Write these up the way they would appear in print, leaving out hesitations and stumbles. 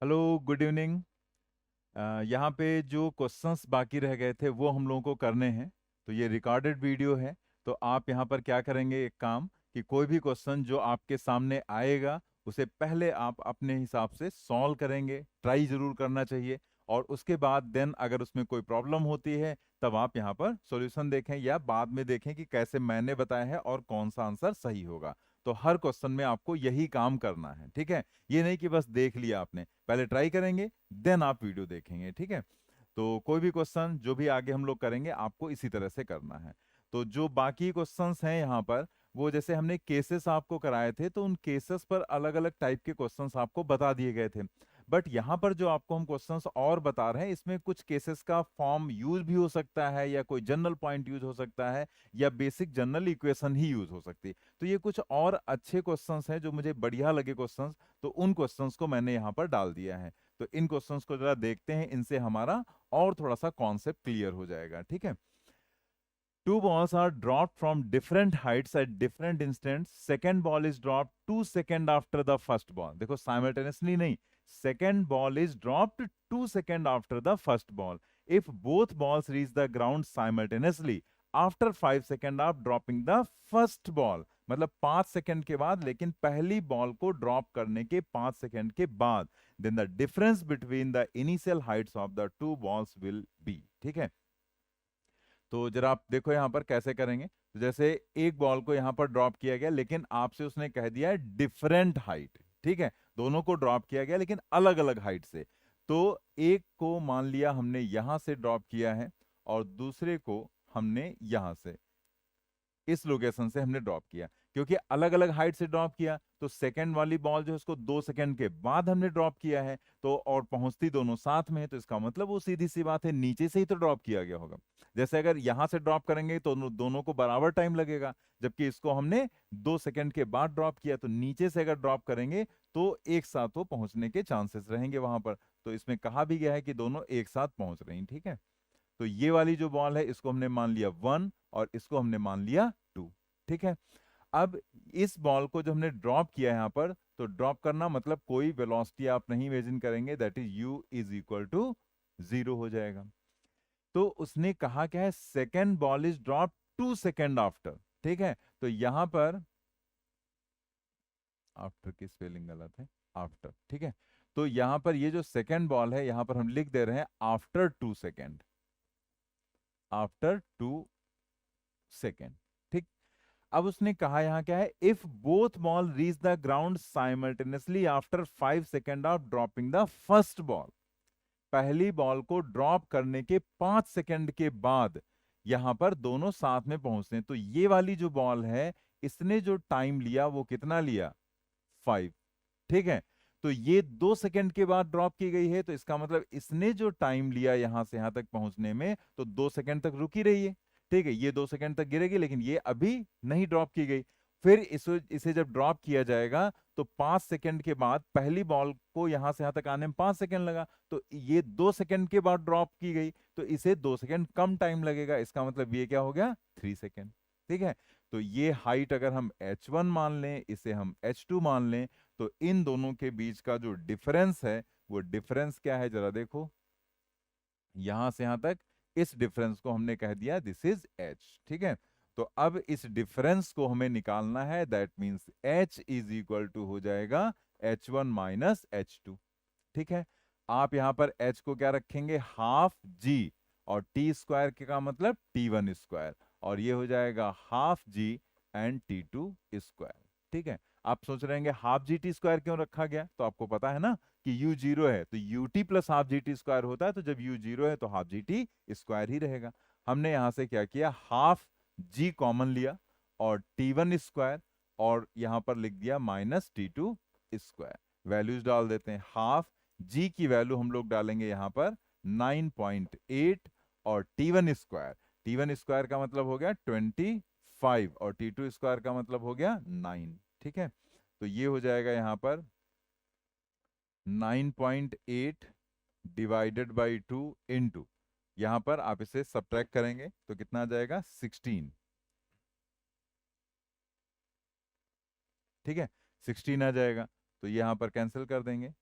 Hello, good evening. यहाँ पे जो क्वेश्चंस बाकी रह गए थे वो हम लोगों को करने हैं। तो ये रिकॉर्डेड वीडियो है। तो आप यहाँ पर क्या करेंगे, एक काम कि कोई भी क्वेश्चन जो आपके सामने आएगा उसे पहले आप अपने हिसाब से सॉल्व करेंगे, ट्राई जरूर करना चाहिए। और उसके बाद देन अगर उसमें कोई प्रॉब्लम होती है तब आप यहाँ पर सॉल्यूशन देखें या बाद में देखें कि कैसे मैंने बताया है और कौन सा आंसर सही होगा। तो हर क्वेश्चन में आपको यही काम करना है, ठीक है। ये नहीं कि बस देख लिया आपने, पहले ट्राई करेंगे देन आप वीडियो देखेंगे, ठीक है। तो कोई भी क्वेश्चन जो भी आगे हम लोग करेंगे आपको इसी तरह से करना है। तो जो बाकी क्वेश्चंस हैं यहाँ पर, वो जैसे हमने केसेस आपको कराए थे तो उन केसेस पर अलग अलग टाइप के क्वेश्चंस आपको बता दिए गए थे। बट यहाँ पर जो आपको हम क्वेश्चंस और बता रहे हैं, इसमें कुछ केसेस का फॉर्म यूज भी हो सकता है या कोई जनरल पॉइंट यूज हो सकता है या बेसिक जनरल इक्वेशन ही यूज हो सकती है। तो ये कुछ और अच्छे क्वेश्चंस हैं जो मुझे बढ़िया लगे क्वेश्चंस, तो उन क्वेश्चंस को मैंने यहाँ पर डाल दिया है। तो इन क्वेश्चंस को जरा देखते हैं, इनसे हमारा और थोड़ा सा कॉन्सेप्ट क्लियर हो जाएगा, ठीक है। Two balls are dropped from different heights at different instants. Second ball is dropped 2 seconds after the first ball. देखो simultaneously नहीं, second ball is dropped 2 seconds after the first ball. If both balls reach the ground simultaneously after 5 seconds of dropping the first ball, मतलब 5 second के बाद, लेकिन पहली ball को drop करने के 5 सेकंड के बाद, then the difference between the initial heights of the two balls will be, ठीक है। तो जरा आप देखो यहाँ पर कैसे करेंगे। तो जैसे एक बॉल को यहाँ पर ड्रॉप किया गया, लेकिन आपसे उसने कह दिया है डिफरेंट हाइट, ठीक है। दोनों को ड्रॉप किया गया लेकिन अलग अलग हाइट से। तो एक को मान लिया हमने यहां से ड्रॉप किया है और दूसरे को हमने यहां से, इस लोकेशन से हमने ड्रॉप किया। क्योंकि अलग अलग हाइट से ड्रॉप किया तो सेकंड वाली बॉल जो है उसको 2 सेकंड के बाद हमने ड्रॉप किया है, तो और पहुंचती दोनों साथ में है, तो इसका मतलब वो सीधी सी बात है नीचे से ही तो ड्रॉप किया गया होगा। जैसे अगर यहां से ड्रॉप करेंगे तो दोनों को बराबर टाइम लगेगा, जबकि इसको हमने 2 सेकंड के बाद ड्रॉप किया, तो नीचे से अगर ड्रॉप करेंगे तो एक साथ वो पहुंचने के चांसेस रहेंगे वहां पर। तो इसमें कहा भी गया है कि दोनों एक साथ पहुंच रही हैं, ठीक है। तो ये वाली जो बॉल है इसको हमने मान लिया 1 और इसको हमने मान लिया 2, ठीक है। अब इस बॉल को जो हमने ड्रॉप किया यहां पर, तो ड्रॉप करना मतलब कोई वेलोसिटी आप नहीं इमेजिन करेंगे, that is u is equal to 0 हो जाएगा। तो उसने कहा क्या है, second ball is drop 2 second after, ठीक है। तो यहां पर आफ्टर की स्पेलिंग गलत है, आफ्टर, ठीक है। तो यहां पर ये जो सेकेंड बॉल है यहां पर हम लिख दे रहे हैं आफ्टर 2 सेकेंड, आफ्टर 2 सेकेंड, ठीक। अब उसने कहा यहां क्या है, if both ball reach the ground simultaneously after 5 second of dropping the first ball, पहली बॉल को ड्रॉप करने के 5 सेकेंड के बाद यहां पर दोनों साथ में पहुंचते हैं। तो ये वाली जो बॉल है, इसने जो टाइम लिया वो कितना लिया, 5, ठीक है। तो ये 2 सेकेंड के बाद ड्रॉप की गई है, तो इसका मतलब इसने जो टाइम लिया यहां से यहां तक पहुंचने में, तो 2 सेकेंड तक रुकी रही है, ठीक है। ये 2 सेकेंड तक गिरेगी लेकिन ये अभी नहीं ड्रॉप की गई। फिर इसे जब ड्रॉप किया जाएगा तो 5 सेकेंड के बाद पहली बॉल को यहां से यहां तक आने में 5 सेकेंड लगा, तो ये 2 सेकेंड के बाद ड्रॉप की गई, तो इसे 2 सेकेंड कम टाइम लगेगा। इसका मतलब ये क्या हो गया, 3 सेकेंड, ठीक है। तो ये हाइट अगर हम h1 मान लें, इसे हम h2 मान लें, तो इन दोनों के बीच का जो डिफरेंस है वो डिफरेंस क्या है जरा देखो। यहां से यहां तक इस डिफरेंस को हमने कह दिया दिस इज h, ठीक है। तो अब इस डिफरेंस को हमें निकालना है, that means h is equal to हो जाएगा h1 माइनस h2, ठीक है। आप यहां पर h को क्या रखेंगे, हाफ g, और t स्क्वायर का मतलब t1 स्क्वायर, और ये हो जाएगा half g and t2 square, ठीक है। आप सोच रहे हैं हाफ जी टी स्क्वायर क्यों रखा गया, तो आपको पता है ना कि u जीरो है तो ut plus half G T square होता है, तो जब u जीरो है तो हाफ जी टी स्क्वायर ही रहेगा। हमने यहां से क्या किया, हाफ g कॉमन लिया और t1 स्क्वायर, और यहां पर लिख दिया माइनस t2 स्क्वायर। वैल्यूज डाल देते हैं, हाफ g की वैल्यू हम लोग डालेंगे यहां पर 9.8, और t1 स्क्वायर का मतलब हो गया 25, और t2 स्क्वायर का मतलब हो गया 9, ठीक है। तो ये हो जाएगा यहां पर 9.8 डिवाइडेड बाई 2 इंटू, यहां पर आप इसे सब्ट्रैक्ट करेंगे तो कितना आ जाएगा, 16, ठीक है। 16 आ जाएगा, तो यहां पर कैंसिल कर देंगे,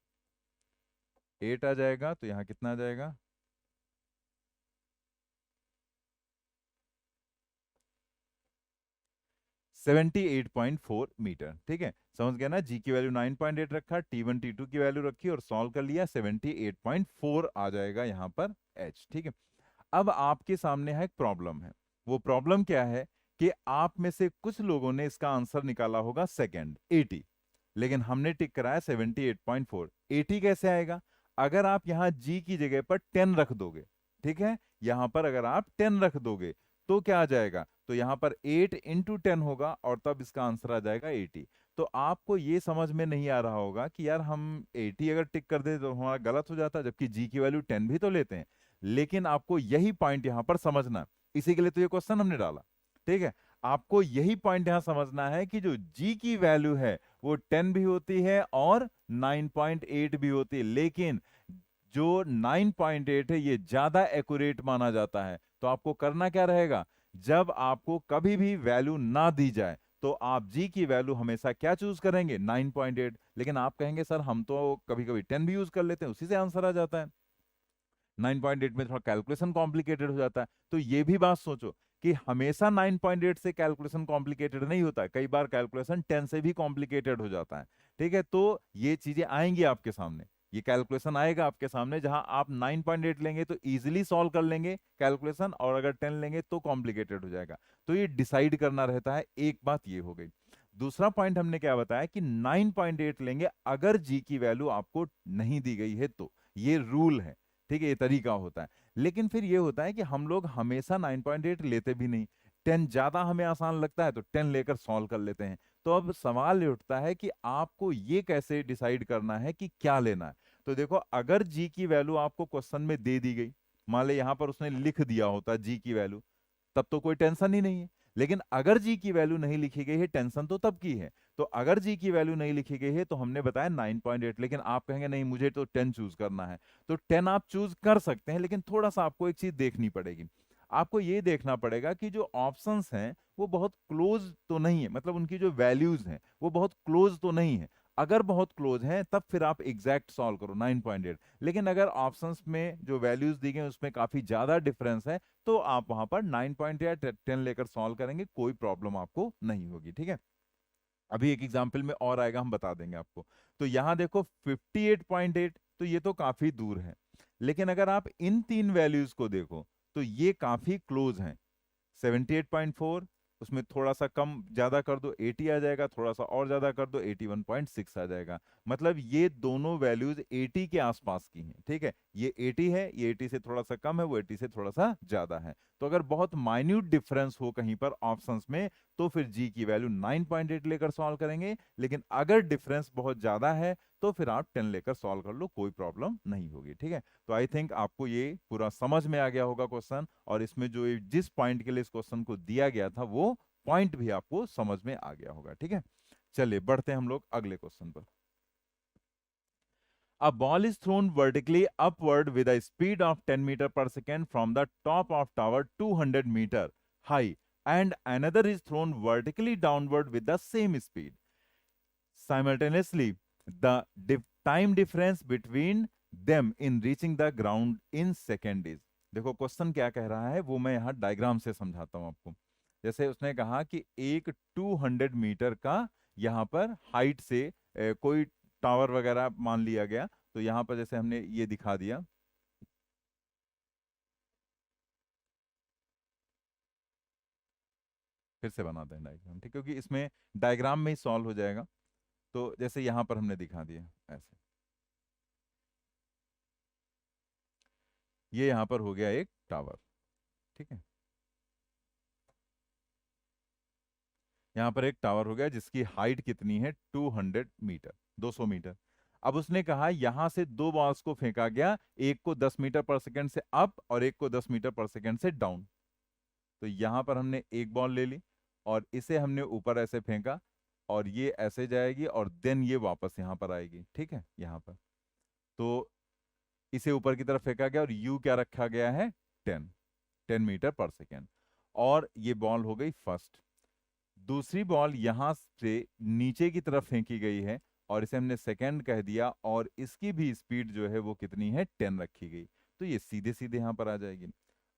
8 आ जाएगा, तो यहाँ कितना आ जाएगा? 78.4 मीटर। ठीक है, समझ गया ना? जी की वैल्यू 9.8 रखा, T1 T2 की वैल्यू रखी और सॉल्व कर लिया, 78.4 आ जाएगा यहाँ पर H। ठीक है, अब आपके सामने है एक प्रॉब्लम है। वो प्रॉब्लम क्या है कि आप में से कुछ लोगों ने इसका आंसर निकाला होगा सेकंड 80, लेकिन हमने टिक कराया 78.4। 80 कैसे आएगा? अगर आप यहां जी की जगह पर 10 रख दोगे, ठीक है, यहां पर अगर आप 10 रख दोगे तो क्या आ जाएगा? तो यहां पर 8 इंटू 10 होगा और तब इसका आंसर आ जाएगा 80। तो आपको ये समझ में नहीं आ रहा होगा कि यार हम 80 अगर टिक कर दे तो हमारा गलत हो जाता, जबकि जी की वैल्यू 10 भी तो लेते हैं। लेकिन आपको यही पॉइंट यहां पर समझना है, इसी के लिए तो ये क्वेश्चन हमने डाला। ठीक है, आपको यही पॉइंट यहां समझना है कि जो जी की वैल्यू है वो 10 भी होती है और 9.8 भी होती है, लेकिन जो 9.8 है ये ज्यादा एक्यूरेट माना जाता है। तो आपको करना क्या रहेगा? जब आपको कभी भी वैल्यू ना दी जाए तो आप जी की वैल्यू हमेशा क्या चूज करेंगे? 9.8। लेकिन आप कहेंगे सर हम तो कभी कभी 10 भी यूज कर लेते हैं, उसी से आंसर आ जाता है। 9.8 में थोड़ा कैलकुलेशन कॉम्प्लिकेटेड हो जाता है। तो ये भी बात सोचो कि हमेशा 9.8 से कैलकुलेशन कॉम्प्लिकेटेड नहीं होता है, कई बार कैलकुलेशन 10 से भी कॉम्प्लिकेटेड हो जाता है। ठीक है, तो ये चीजें आएंगी आपके सामने, ये कैलकुलेशन आएगा आपके सामने जहां आप 9.8 लेंगे तो इजीली सॉल्व कर लेंगे कैलकुलेशन, और अगर 10 लेंगे तो कॉम्प्लिकेटेड हो जाएगा। तो ये डिसाइड करना रहता है। एक बात ये हो गई। दूसरा पॉइंट हमने क्या बताया कि 9.8 लेंगे अगर जी की वैल्यू आपको नहीं दी गई है तो, ये रूल है। ठीक है, ये तरीका होता है। लेकिन फिर ये होता है कि हम लोग हमेशा 9.8 लेते भी नहीं, 10 ज्यादा हमें आसान लगता है तो 10 लेकर सॉल्व कर लेते हैं। तो अब सवाल ये उठता है कि आपको ये कैसे डिसाइड करना है कि क्या लेना है। तो देखो, अगर जी की वैल्यू आपको क्वेश्चन में दे दी गई, मान ले यहां पर उसने लिख दिया होता जी की वैल्यू, तब तो कोई टेंशन ही नहीं है। लेकिन अगर जी की वैल्यू नहीं लिखी गई है, टेंशन तो तब की है। तो अगर जी की वैल्यू नहीं लिखी गई है तो हमने बताया 9.8, लेकिन आप कहेंगे नहीं मुझे तो 10 चूज करना है। तो 10 आप चूज कर सकते हैं, लेकिन थोड़ा सा आपको एक चीज देखनी पड़ेगी। आपको ये देखना पड़ेगा कि जो ऑप्शंस हैं वो बहुत क्लोज तो नहीं है, मतलब उनकी जो वैल्यूज हैं वो बहुत क्लोज तो नहीं है। अगर बहुत क्लोज हैं तब फिर आप एग्जैक्ट सॉल्व करो 9.8। लेकिन अगर ऑप्शंस में जो वैल्यूज दी गई उसमें काफी ज्यादा डिफरेंस है तो आप वहां पर 9.8 10 लेकर सॉल्व करेंगे, कोई प्रॉब्लम आपको नहीं होगी। ठीक है, अभी एक एग्जांपल में और आएगा, हम बता देंगे आपको। तो यहां देखो 58.8, तो ये तो काफी दूर है। लेकिन अगर आप इन तीन वैल्यूज को देखो तो ये काफी क्लोज हैं। 78.4, उसमें थोड़ा सा कम ज्यादा कर दो 80 आ जाएगा, थोड़ा सा और ज्यादा कर दो 81.6 आ जाएगा। मतलब ये दोनों वैल्यूज 80 के आसपास की हैं। ठीक है, ये 80 है, ये 80 से थोड़ा सा कम है, वो 80 से थोड़ा सा ज्यादा है। तो अगर बहुत माइन्यूट डिफरेंस हो कहीं पर ऑप्शंस में तो फिर जी की वैल्यू 9.8 लेकर सॉल्व करेंगे। लेकिन अगर डिफरेंस बहुत ज्यादा है तो फिर आप 10 लेकर सॉल्व कर लो, कोई प्रॉब्लम नहीं होगी। ठीक है, तो आई थिंक आपको ये पूरा समझ में आ गया होगा क्वेश्चन, और इसमें जो जिस पॉइंट के लिए इस क्वेश्चन को दिया गया था वो पॉइंट भी आपको समझ में आ गया होगा। ठीक है, चलिए बढ़ते हैं हम लोग अगले क्वेश्चन पर। A ball is thrown vertically upward with a speed of 10 meter per second from the top of tower 200-meter high, and another is thrown vertically downward with the same speed. Simultaneously, the time difference between them in reaching the ground in second is। देखो question क्या कह रहा है वो मैं यहाँ diagram से समझाता हूँ आपको। जैसे उसने कहा कि एक 200 मीटर का यहाँ पर हाइट से कोई टावर वगैरह मान लिया गया। तो यहाँ पर जैसे हमने ये दिखा दिया, फिर से बनाते हैं डायग्राम, ठीक है, क्योंकि इसमें डायग्राम में ही सॉल्व हो जाएगा। तो जैसे यहाँ पर हमने दिखा दिया ऐसे, ये यहाँ पर हो गया एक टावर। ठीक है, यहाँ पर एक टावर हो गया जिसकी हाइट कितनी है 200 मीटर, 200 मीटर। अब उसने कहा यहां से दो बॉल्स को फेंका गया, एक को 10 मीटर पर सेकंड से अप और एक को 10 मीटर पर सेकंड से डाउन। तो यहां पर हमने एक बॉल ले ली और इसे हमने ऊपर ऐसे फेंका, और ये ऐसे जाएगी और देन ये वापस यहां पर आएगी। ठीक है, यहां पर तो इसे ऊपर की तरफ फेंका गया और यू क्या रखा गया है? 10, 10 मीटर पर सेकेंड। और ये बॉल हो गई फर्स्ट। दूसरी बॉल यहां से नीचे की तरफ फेंकी गई है और इसे हमने सेकंड कह दिया, और इसकी भी स्पीड जो है वो कितनी है, 10 रखी गई। तो ये सीधे सीधे यहां पर आ जाएगी।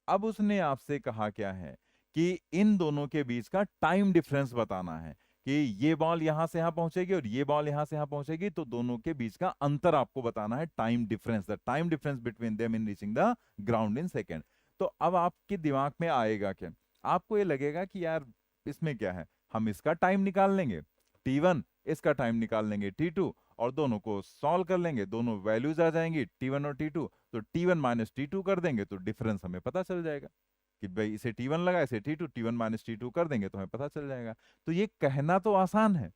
अब उसने आपसे कहा क्या है कि इन दोनों के बीच का टाइम डिफरेंस बताना है, कि ये बॉल यहां से यहां पहुंचेगी और ये बॉल यहां से यहां पहुंचेगी, तो दोनों के बीच का अंतर आपको बताना है, time difference, the time difference between them in reaching the ground in second. तो अब आपके दिमाग में आएगा क्या, आपको ये लगेगा कि यार इसमें क्या है, हम इसका टाइम निकाल लेंगे T1, इसका टाइम निकाल लेंगे T2, और दोनों को सॉल्व कर लेंगे, दोनों वैल्यूज आ जाएंगी T1 और T2, तो T1 माइनस T2 कर देंगे तो डिफरेंस हमें पता चल जाएगा कि भाई इसे T1 लगा, इसे T2, T1 माइनस T2 कर देंगे तो हमें पता चल जाएगा। तो ये कहना तो आसान है,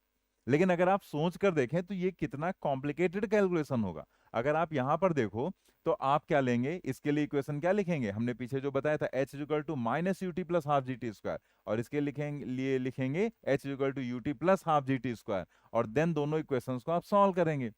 लेकिन अगर आप सोच कर देखें तो ये कितना कॉम्प्लिकेटेड कैलकुलेशन होगा। अगर आप यहां पर देखो तो आप क्या लेंगे, इसके लिए इक्वेशन क्या लिखेंगे, हमने पीछे जो बताया था h equal to minus u t plus half G T square, और इसके लिए लिखेंगे h equal to u t plus half G T square, और देन दोनों इक्वेशंस को आप सॉल्व करेंगे।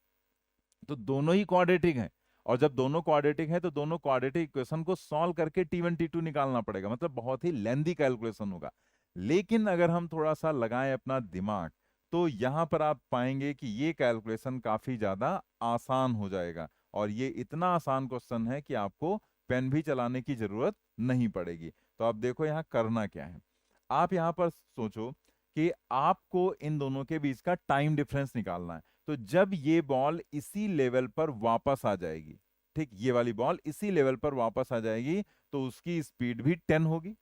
तो दोनों ही क्वाड्रेटिक हैं, और जब दोनों क्वाड्रेटिक हैं तो दोनों क्वाड्रेटिक इक्वेशन को सॉल्व करके T1 T2 निकालना पड़ेगा, मतलब बहुत ही लेंदी कैलकुलेशन होगा। लेकिन अगर हम थोड़ा सा लगाएं अपना दिमाग, तो यहां पर आप पाएंगे कि ये कैलकुलेशन काफी ज्यादा आसान हो जाएगा, और ये इतना आसान क्वेश्चन है कि आपको पेन भी चलाने की जरूरत नहीं पड़ेगी। तो आप देखो यहां करना क्या है, आप यहां पर सोचो कि आपको इन दोनों के बीच का टाइम डिफरेंस निकालना है। तो जब ये बॉल इसी लेवल पर वापस आ जाएगी, ठीक, ये वाली बॉल इसी लेवल पर वापस आ जाएगी, तो उसकी स्पीड भी 10 होगी,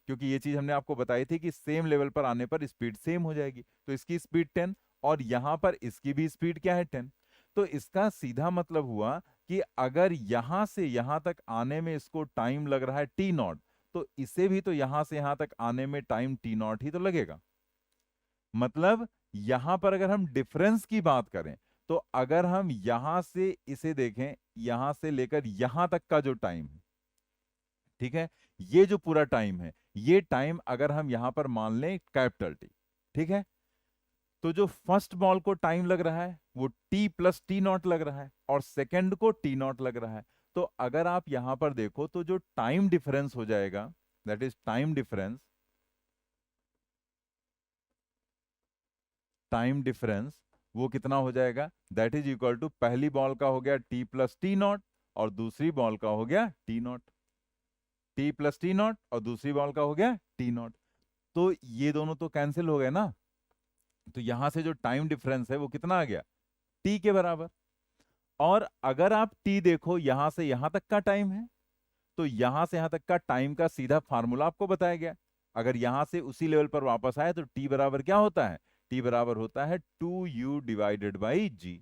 क्योंकि ये चीज हमने आपको बताई थी कि सेम लेवल पर आने पर स्पीड सेम हो जाएगी। तो इसकी स्पीड 10, और यहां पर इसकी भी स्पीड क्या है, 10। तो इसका सीधा मतलब हुआ कि अगर यहां से यहां तक आने में इसको टाइम लग रहा है T0, तो इसे भी तो यहां से यहां तक आने में टाइम T0 ही तो लगेगा। मतलब यहां पर अगर हम डिफरेंस की बात करें, तो अगर हम यहां से इसे देखें, यहां से लेकर यहां तक का जो टाइम है, ठीक है, ये जो पूरा टाइम है, ये टाइम अगर हम यहां पर मान लें कैपिटल टी, ठीक है, तो जो फर्स्ट बॉल को टाइम लग रहा है वो टी प्लस टी नॉट लग रहा है, और सेकंड को टी नॉट लग रहा है। तो अगर आप यहां पर देखो तो जो टाइम डिफरेंस हो जाएगा, दैट इज टाइम डिफरेंस वो कितना हो जाएगा, दैट इज इक्वल टू पहली बॉल का हो गया टी प्लस टी नॉट, और दूसरी बॉल का हो गया T not, T plus T not, और दूसरी बॉल का हो गया टी नॉट। तो ये दोनों तो कैंसिल हो गए ना, तो यहां से जो टाइम डिफरेंस है वो कितना आ गया, टी के बराबर। और अगर आप टी देखो यहां से यहां तक का टाइम है, तो यहां से यहां तक का टाइम का सीधा फार्मूला आपको बताया गया। अगर यहां से उसी लेवल पर वापस आए तो टी बराबर क्या होता है, टी बराबर होता है 2u डिवाइडेड बाई जी।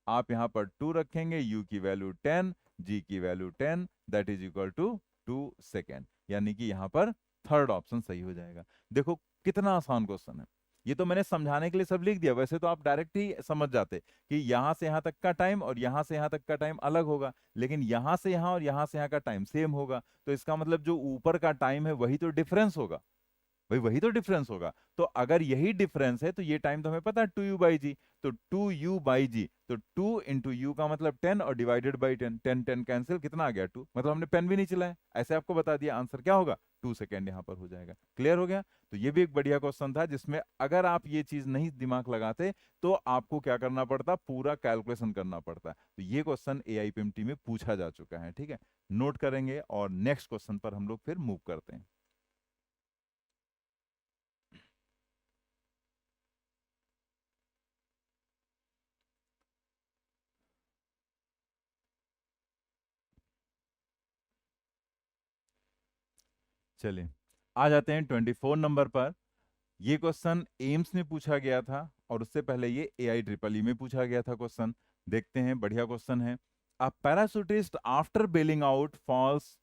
आप यहां पर 2 रखेंगे, u की वैल्यू 10, g की value 10, that is equal to 2 second, यानी कि यहां पर थर्ड ऑप्शन सही हो जाएगा। देखो कितना आसान क्वेश्चन है। ये तो मैंने समझाने के लिए सब लिख दिया, वैसे तो आप डायरेक्ट ही समझ जाते कि यहां से यहां तक का टाइम और यहां से यहां तक का टाइम अलग होगा, लेकिन यहां से यहां और यहां से यहां का टाइम सेम होगा, तो इसका मतलब जो ऊपर का टाइम है वही तो डिफरेंस होगा, भाई वही तो डिफरेंस होगा। तो अगर यही डिफरेंस है तो ये टाइम तो हमें पता है 2u/g, तो 2u/g, तो 2 इंटू यू का मतलब 10, और डिवाइडेड बाई 10, 10 10 कैंसिल, कितना आ गया 2, मतलब हमने पेन भी नहीं चलाया, ऐसे आपको बता दिया, आंसर क्या होगा 2 सेकेंड यहां पर हो जाएगा। क्लियर हो गया। तो ये भी एक बढ़िया क्वेश्चन था, जिसमें अगर आप ये चीज नहीं दिमाग लगाते तो आपको क्या करना पड़ता, पूरा कैलकुलेशन करना पड़ता। तो ये क्वेश्चन AIPMT में पूछा जा चुका है, ठीक है, नोट करेंगे, और नेक्स्ट क्वेश्चन पर हम लोग फिर मूव करते हैं। चलिए आ जाते हैं 24 नंबर पर। ये क्वेश्चन एम्स में पूछा गया था, और उससे पहले ये AIEEE में पूछा गया था क्वेश्चन। देखते हैं, बढ़िया क्वेश्चन है। A parachutist after bailing out falls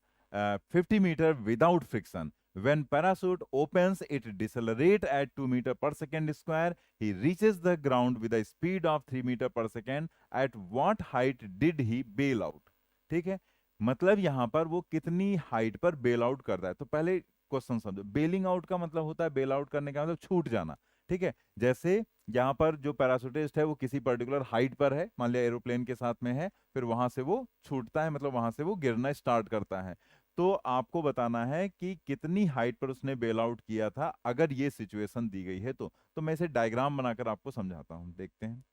50 metre without friction, when parachute opens it decelerate at 2 meter per second square, he reaches the ground with a speed of 3 meter per second, at what height did he bail out? ठीक है, मतलब यहां पर वो कितनी height पर bail out कर रहा है। तो पहले क्वेश्चन समझो, बेलिंग आउट का मतलब होता है, बेल आउट करने का मतलब छूट जाना, ठीक है। जैसे यहाँ पर जो पैराशूटिस्ट है वो किसी पर्टिकुलर हाइट पर है, मान लिया एरोप्लेन के साथ में है, फिर वहां से वो छूटता है, मतलब वहां से वो गिरना स्टार्ट करता है। तो आपको बताना है कि कितनी हाइट पर उसने बेल आउट किया था, अगर ये सिचुएशन दी गई है तो मैं इसे डायग्राम बनाकर आपको समझाता हूं, देखते हैं।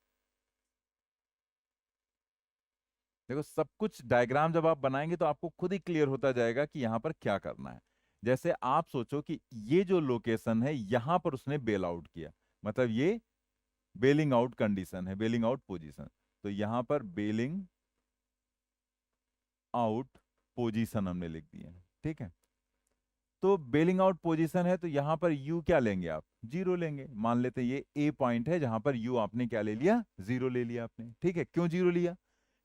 देखो सब कुछ डायग्राम जब आप बनाएंगे तो आपको खुद ही क्लियर होता जाएगा कि यहाँ पर क्या करना है। जैसे आप सोचो कि ये जो लोकेशन है यहां पर उसने बेल आउट किया, मतलब ये बेलिंग आउट कंडीशन है, बेलिंग आउट पोजीशन। तो यहां पर बेलिंग आउट पोजीशन हमने लिख दिया है, ठीक है। तो बेलिंग आउट पोजीशन है तो यहां पर यू क्या लेंगे आप, जीरो लेंगे। मान लेते हैं ये ए पॉइंट है जहां पर यू आपने क्या ले लिया, जीरो ले लिया आपने, ठीक है। क्यों जीरो लिया,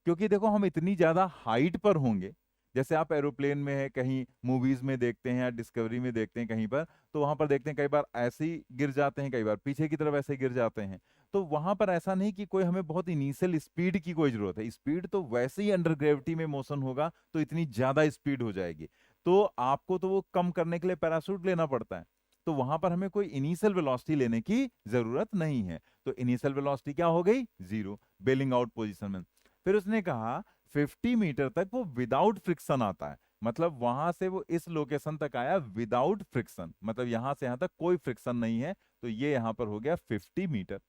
क्योंकि देखो हम इतनी ज्यादा हाइट पर होंगे, जैसे आप एरोप्लेन में है, कहीं मूवीज में देखते हैं या डिस्कवरी में देखते हैं कहीं पर, तो वहां पर देखते हैं कई बार ऐसे ही गिर जाते हैं, कई बार पीछे की तरफ ऐसे गिर जाते हैं। तो वहां पर ऐसा नहीं कि कोई हमें बहुत इनिशियल स्पीड की कोई जरूरत है, स्पीड तो वैसे ही अंडर ग्रेविटी में मोशन होगा तो इतनी ज्यादा स्पीड हो जाएगी, तो आपको तो वो कम करने के लिए पैराशूट लेना पड़ता है। तो वहां पर हमें कोई इनिशियल वेलोसिटी लेने की जरूरत नहीं है, तो इनिशियल वेलोसिटी क्या हो गई, जीरो, बेलिंग आउट पोजीशन में। फिर उसने कहा 50 मीटर तक वो विदाउट फ्रिक्शन आता है, मतलब वहां से वो इस लोकेशन तक आया विदाउट फ्रिक्शन, मतलब यहां से यहां तक कोई फ्रिक्शन नहीं है, तो ये यहां पर हो गया 50 मीटर।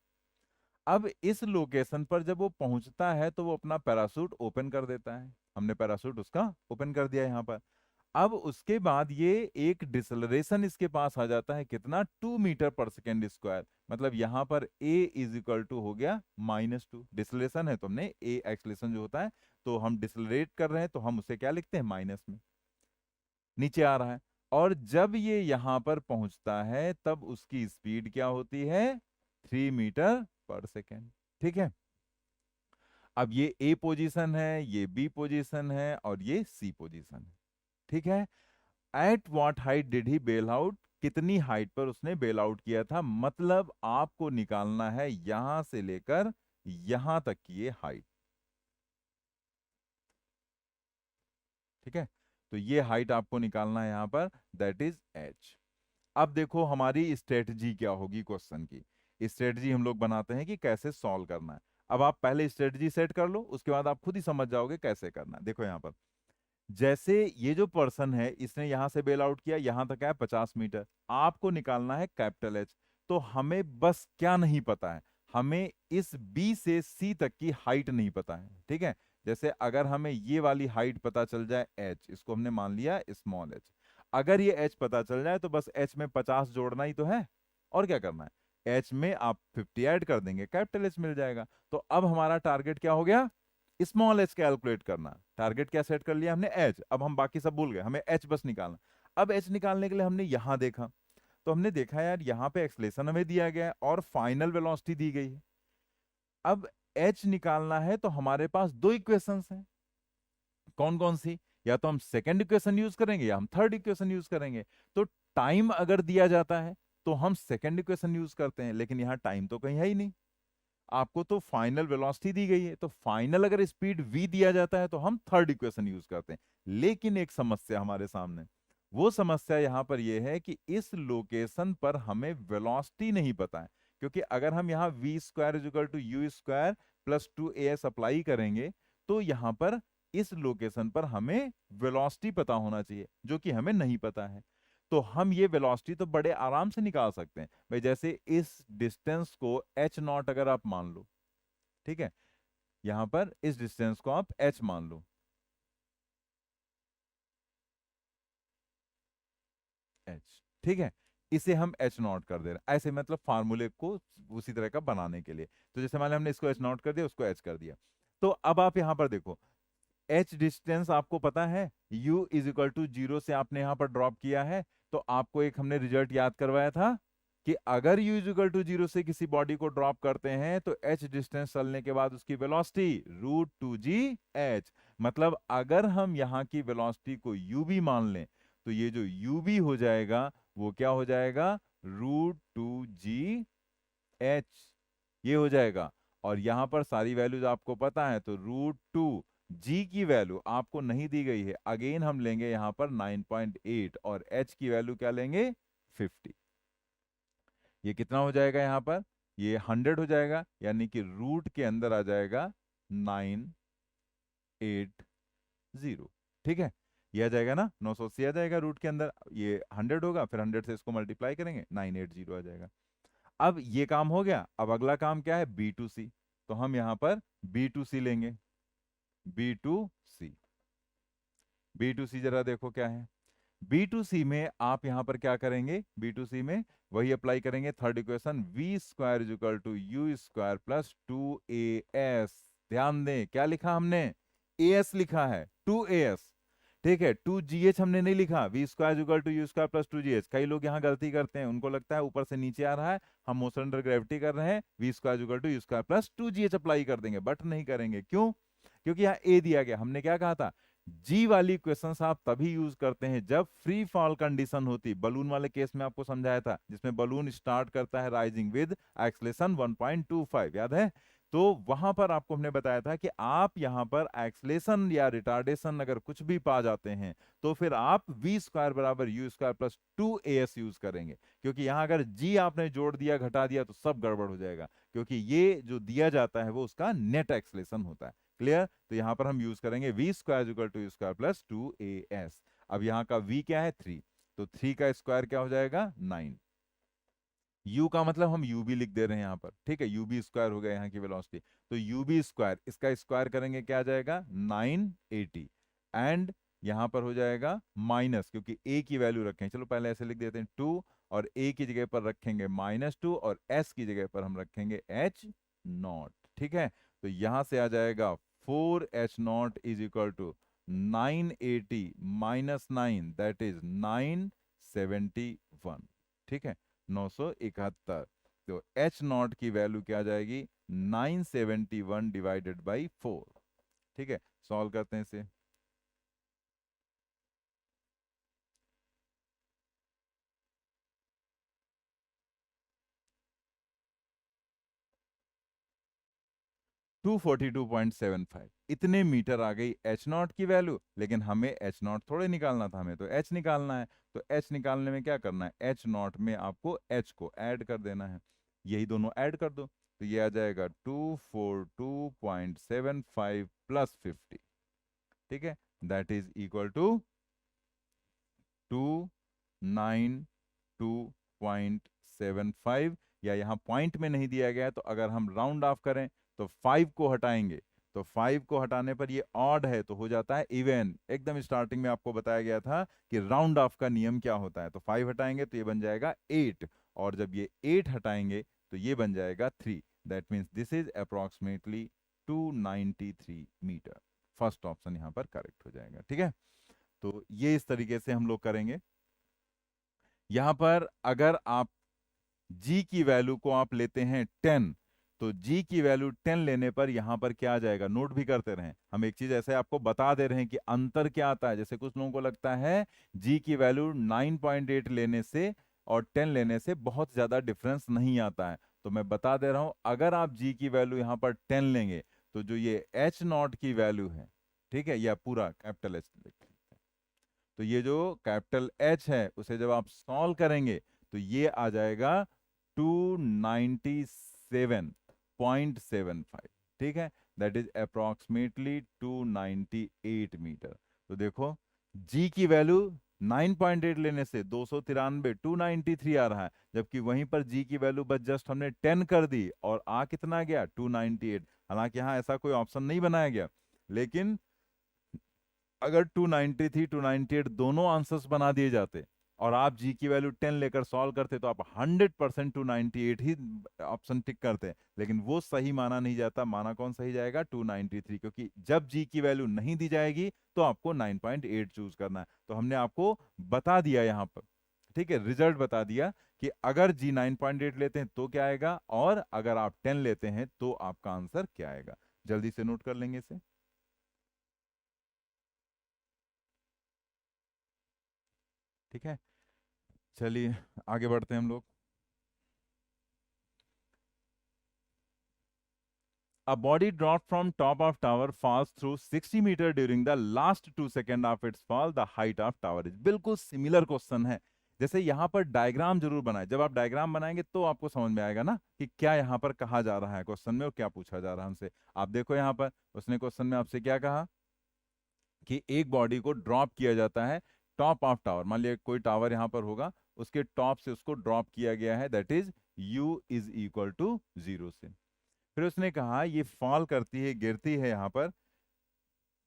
अब इस लोकेशन पर जब वो पहुंचता है तो वो अपना पैराशूट ओपन कर देता है, हमने पैराशूट उसका ओपन कर दिया यहां पर। अब उसके बाद ये एक डिसलरेशन इसके पास आ जाता है, कितना, 2 मीटर पर सेकेंड स्क्वायर, मतलब यहां पर a इज इक्वल टू हो गया -2, डिसलरेशन है तो हमने a एक्सलेशन जो होता है, तो हम डिसलरेट कर रहे हैं तो हम उसे क्या लिखते हैं, माइनस में, नीचे आ रहा है। और जब ये यहां पर पहुंचता है तब उसकी स्पीड क्या होती है, 3 मीटर पर सेकेंड, ठीक है। अब ये ए पोजीशन है, ये बी पोजीशन है और ये सी पोजीशन है, ठीक है। At what height did he bail out, कितनी हाइट पर उसने बेल आउट किया था, मतलब आपको निकालना है यहां से लेकर यहां तक की ये हाइट, ठीक है। तो ये हाइट आपको निकालना है यहां पर, दैट इज एच। अब देखो हमारी स्ट्रेटजी क्या होगी क्वेश्चन की, स्ट्रेटजी हम लोग बनाते हैं कि कैसे सॉल्व करना है। अब आप पहले स्ट्रेटजी सेट कर लो, उसके बाद आप खुद ही समझ जाओगे कैसे करना है। देखो यहां पर जैसे ये जो पर्सन है इसने यहां से बेल आउट किया, यहां तक है 50 मीटर, आपको निकालना है कैपिटल एच। तो हमें बस क्या नहीं पता है, हमें इस बी से सी तक की हाइट नहीं पता है, ठीक है। जैसे अगर हमें ये वाली हाइट पता चल जाए एच, इसको हमने मान लिया स्मॉल एच, अगर ये एच पता चल जाए तो बस एच में 50 जोड़ना ही तो है, और क्या करना है, एच में आप 50 ऐड कर देंगे, कैपिटल एच मिल जाएगा। तो अब हमारा टारगेट क्या हो गया, स्मॉल एच कैलकुलेट करना। टारगेट क्या सेट कर लिया हमने, एच, अब हम बाकी सब भूल गए, हमें एच बस निकालना। अब एच निकालने के लिए हमने यहां देखा, तो हमने देखा यार यहाँ पे एक्सलेशन हमें दिया गया है और फाइनल वेलोसिटी दी गई है। अब एच निकालना है तो हमारे पास दो इक्वेशंस हैं, कौन कौन सी, या तो हम सेकंड इक्वेशन यूज करेंगे या हम थर्ड इक्वेशन यूज करेंगे। तो टाइम अगर दिया जाता है तो हम सेकंड इक्वेशन यूज करते हैं, लेकिन यहाँ टाइम तो कहीं है ही नहीं, आपको तो फाइनल वेलोसिटी दी गई है, तो फाइनल अगर स्पीड v दिया जाता है तो हम थर्ड इक्वेशन यूज करते हैं। लेकिन एक समस्या हमारे सामने, वो समस्या यहां पर यह है कि इस लोकेशन पर हमें वेलोसिटी नहीं पता है, क्योंकि अगर हम यहाँ v² = u² plus 2as apply करेंगे तो यहां पर इस लोकेशन पर हमें वेलोसिटी पता होना चाहिए, जो कि हमें नहीं पता है। तो हम ये वेलोसिटी तो बड़े आराम से निकाल सकते हैं भाई, जैसे इस डिस्टेंस को h0 अगर आप मान लो, ठीक है, यहां पर इस डिस्टेंस को आप h मान लो, h, ठीक है, इसे हम h0 कर दे रहे हैं, ऐसे मतलब फार्मूले को उसी तरह का बनाने के लिए। तो जैसे मान लिया हमने इसको h0 कर दिया, उसको h कर दिया। तो अब आप यहां पर देखो, h डिस्टेंस आपको पता है, u = 0 से आपने यहां पर ड्रॉप किया है, तो आपको एक हमने रिजल्ट याद करवाया था कि अगर u = 0 से किसी बॉडी को ड्रॉप करते हैं तो h डिस्टेंस चलने के बाद उसकी वेलोसिटी √2gh, मतलब अगर हम यहाँ की वेलोसिटी को uv मान लें तो ये जो uv हो जाएगा वो क्या हो जाएगा, √2gh, ये हो जाएगा। और यहां पर सारी वैल्यूज आपको पता है, तो √2, g की वैल्यू आपको नहीं दी गई है, अगेन हम लेंगे यहां पर 9.8 और h की वैल्यू क्या लेंगे, 50। ये कितना हो जाएगा यहाँ पर, ये 100 हो जाएगा, यानी कि रूट के अंदर आ जाएगा 980, ठीक है। ये आ जाएगा ना, 980 आ जाएगा रूट के अंदर, ये 100 होगा, फिर 100 से इसको मल्टीप्लाई करेंगे, 980 आ जाएगा। अब ये काम हो गया, अब अगला काम क्या है, B2C, तो हम यहाँ पर B2C लेंगे, B2C। B2C जरा देखो क्या है। B2C में आप यहां पर क्या करेंगे, B2C में वही अप्लाई करेंगे, third equation, v square is equal to u square plus 2AS। ध्यान दें क्या लिखा हमने, AS लिखा है, 2AS। ठीक है, 2GH हमने नहीं लिखा, v square equal to u square plus 2GH। कई लोग यहाँ गलती करते हैं, उनको लगता है ऊपर से नीचे आ रहा है, हम मोशन अंडर ग्रेविटी कर रहे हैं, v square equal to u square plus 2GH apply कर देंगे, बट नहीं करेंगे। क्यों? क्योंकि यहाँ ए दिया गया, हमने क्या कहा था, जी वाली इक्वेशंस आप तभी यूज करते हैं जब फ्री फॉल कंडीशन होती। बलून वाले केस में आपको समझाया था, जिसमें बलून स्टार्ट करता है राइजिंग विद एक्सलेशन 1.25, याद है? तो वहां पर आपको हमने बताया था कि आप यहां पर एक्सलेशन या रिटार्डेशन अगर कुछ भी पा जाते हैं तो फिर आप वी स्क्वायर बराबर you square plus 2AS use करेंगे, क्योंकि यहां अगर जी आपने जोड़ दिया घटा दिया तो सब गड़बड़ हो जाएगा, क्योंकि ये जो दिया जाता है वो उसका नेट एक्सलेशन होता है। क्लियर? तो यहां पर हम यूज करेंगे v square equal to u square plus 2AS। अब यहां का वी क्या है, 3, तो 3 का स्क्वायर क्या हो जाएगा, 9। u का मतलब हम u भी लिख दे रहे हैं यहाँ पर, ठीक है, u भी स्क्वायर हो गया यहाँ की वेलोसिटी, तो u भी स्क्वायर, इसका स्क्वायर करेंगे क्या आ जाएगा, 980। एंड यहाँ पर हो जाएगा माइनस, क्योंकि a की वैल्यू रखें, चलो पहले ऐसे लिख देते हैं 2, और a की जगह पर रखेंगे -2, और s की जगह पर हम रखेंगे h0। ठीक है, तो यहां से आ जाएगा 4h0 is equal to 980 minus 9, that is 971। ठीक है, 971। तो h0 की वैल्यू क्या आ जाएगी, 971 डिवाइडेड बाई 4। ठीक है, सॉल्व करते हैं इसे। 242.75 इतने मीटर आ गई h0 की वैल्यू, लेकिन हमें h0 थोड़े निकालना था, हमें तो h निकालना है। तो h निकालने में क्या करना है, h0 में आपको h को ऐड कर देना है, यही दोनों ऐड कर दो, तो ये आ जाएगा 242.75 प्लस 50। ठीक है, दैट इज इक्वल टू 292.75, या यहाँ पॉइंट में नहीं दिया गया है, तो अगर हम राउंड ऑफ करें तो 5 को हटाएंगे, तो 5 को हटाने पर ये ऑड है तो हो जाता है इवन। एकदम स्टार्टिंग में आपको बताया गया था कि राउंड ऑफ का नियम क्या होता है, तो 5 हटाएंगे तो ये बन जाएगा 8, और जब ये 8 हटाएंगे तो ये बन जाएगा 3। That means this is approximately 293 meter. First option यहाँ पर करेक्ट हो जाएगा। ठीक है, तो ये इस तरीके से हम लोग करेंगे। यहां पर अगर आप g की वैल्यू को आप लेते हैं 10, तो g की वैल्यू 10 लेने पर यहां पर क्या आ जाएगा, नोट भी करते रहें, हम एक चीज ऐसे आपको बता दे रहे हैं कि अंतर क्या आता है। जैसे कुछ लोगों को लगता है g की वैल्यू 9.8 लेने से और 10 लेने से बहुत ज्यादा डिफरेंस नहीं आता है, तो मैं बता दे रहा हूं, अगर आप g की वैल्यू यहां पर 10 लेंगे तो जो ये h0 की वैल्यू है, ठीक है, या पूरा कैपिटल H, तो ये जो कैपिटल H है उसे जब आप सॉल्व करेंगे तो ये आ जाएगा 297.75। ठीक है, दैट इज अप्रोक्सीमेटली 298 मीटर। तो देखो g की वैल्यू 9.8 लेने से 293, 293 आ रहा है, जबकि वहीं पर g की वैल्यू बस जस्ट हमने 10 कर दी और आ कितना गया, 298। हालांकि यहां ऐसा कोई ऑप्शन नहीं बनाया गया, लेकिन अगर 293, 298 दोनों आंसर्स बना दिए जाते और आप जी की वैल्यू 10 लेकर सॉल्व करते तो आप 100% 298 ही ऑप्शन टिक करते, लेकिन वो सही माना नहीं जाता। माना कौन सही जाएगा, 293, क्योंकि जब जी की वैल्यू नहीं दी जाएगी तो आपको 9.8 चूज करना है। तो हमने आपको बता दिया यहां पर, ठीक है, रिजल्ट बता दिया कि अगर जी 9.8 लेते हैं तो क्या आएगा, और अगर आप 10 लेते हैं तो आपका आंसर क्या आएगा। जल्दी से नोट कर लेंगे इसे। ठीक है, चलिए आगे बढ़ते हैं हम लोग। A body dropped from top of tower falls through 60 meter during the last 2 seconds of its fall. The height of tower is। बिल्कुल सिमिलर क्वेश्चन है। जैसे यहाँ पर डायग्राम जरूर बनाए, जब आप डायग्राम बनाएंगे तो आपको समझ में आएगा ना कि क्या यहाँ पर कहा जा रहा है क्वेश्चन में और क्या पूछा जा रहा है हमसे। आप देखो यहाँ पर उसने क्वेश्चन में आपसे क्या कहा कि एक बॉडी को ड्रॉप किया जाता है टॉप ऑफ टावर। मान लिया कोई टावर यहाँ पर होगा, उसके टॉप से उसको ड्रॉप किया गया है, that is u is equal to 0 से। फिर उसने कहा ये फॉल करती है, गिरती है यहाँ पर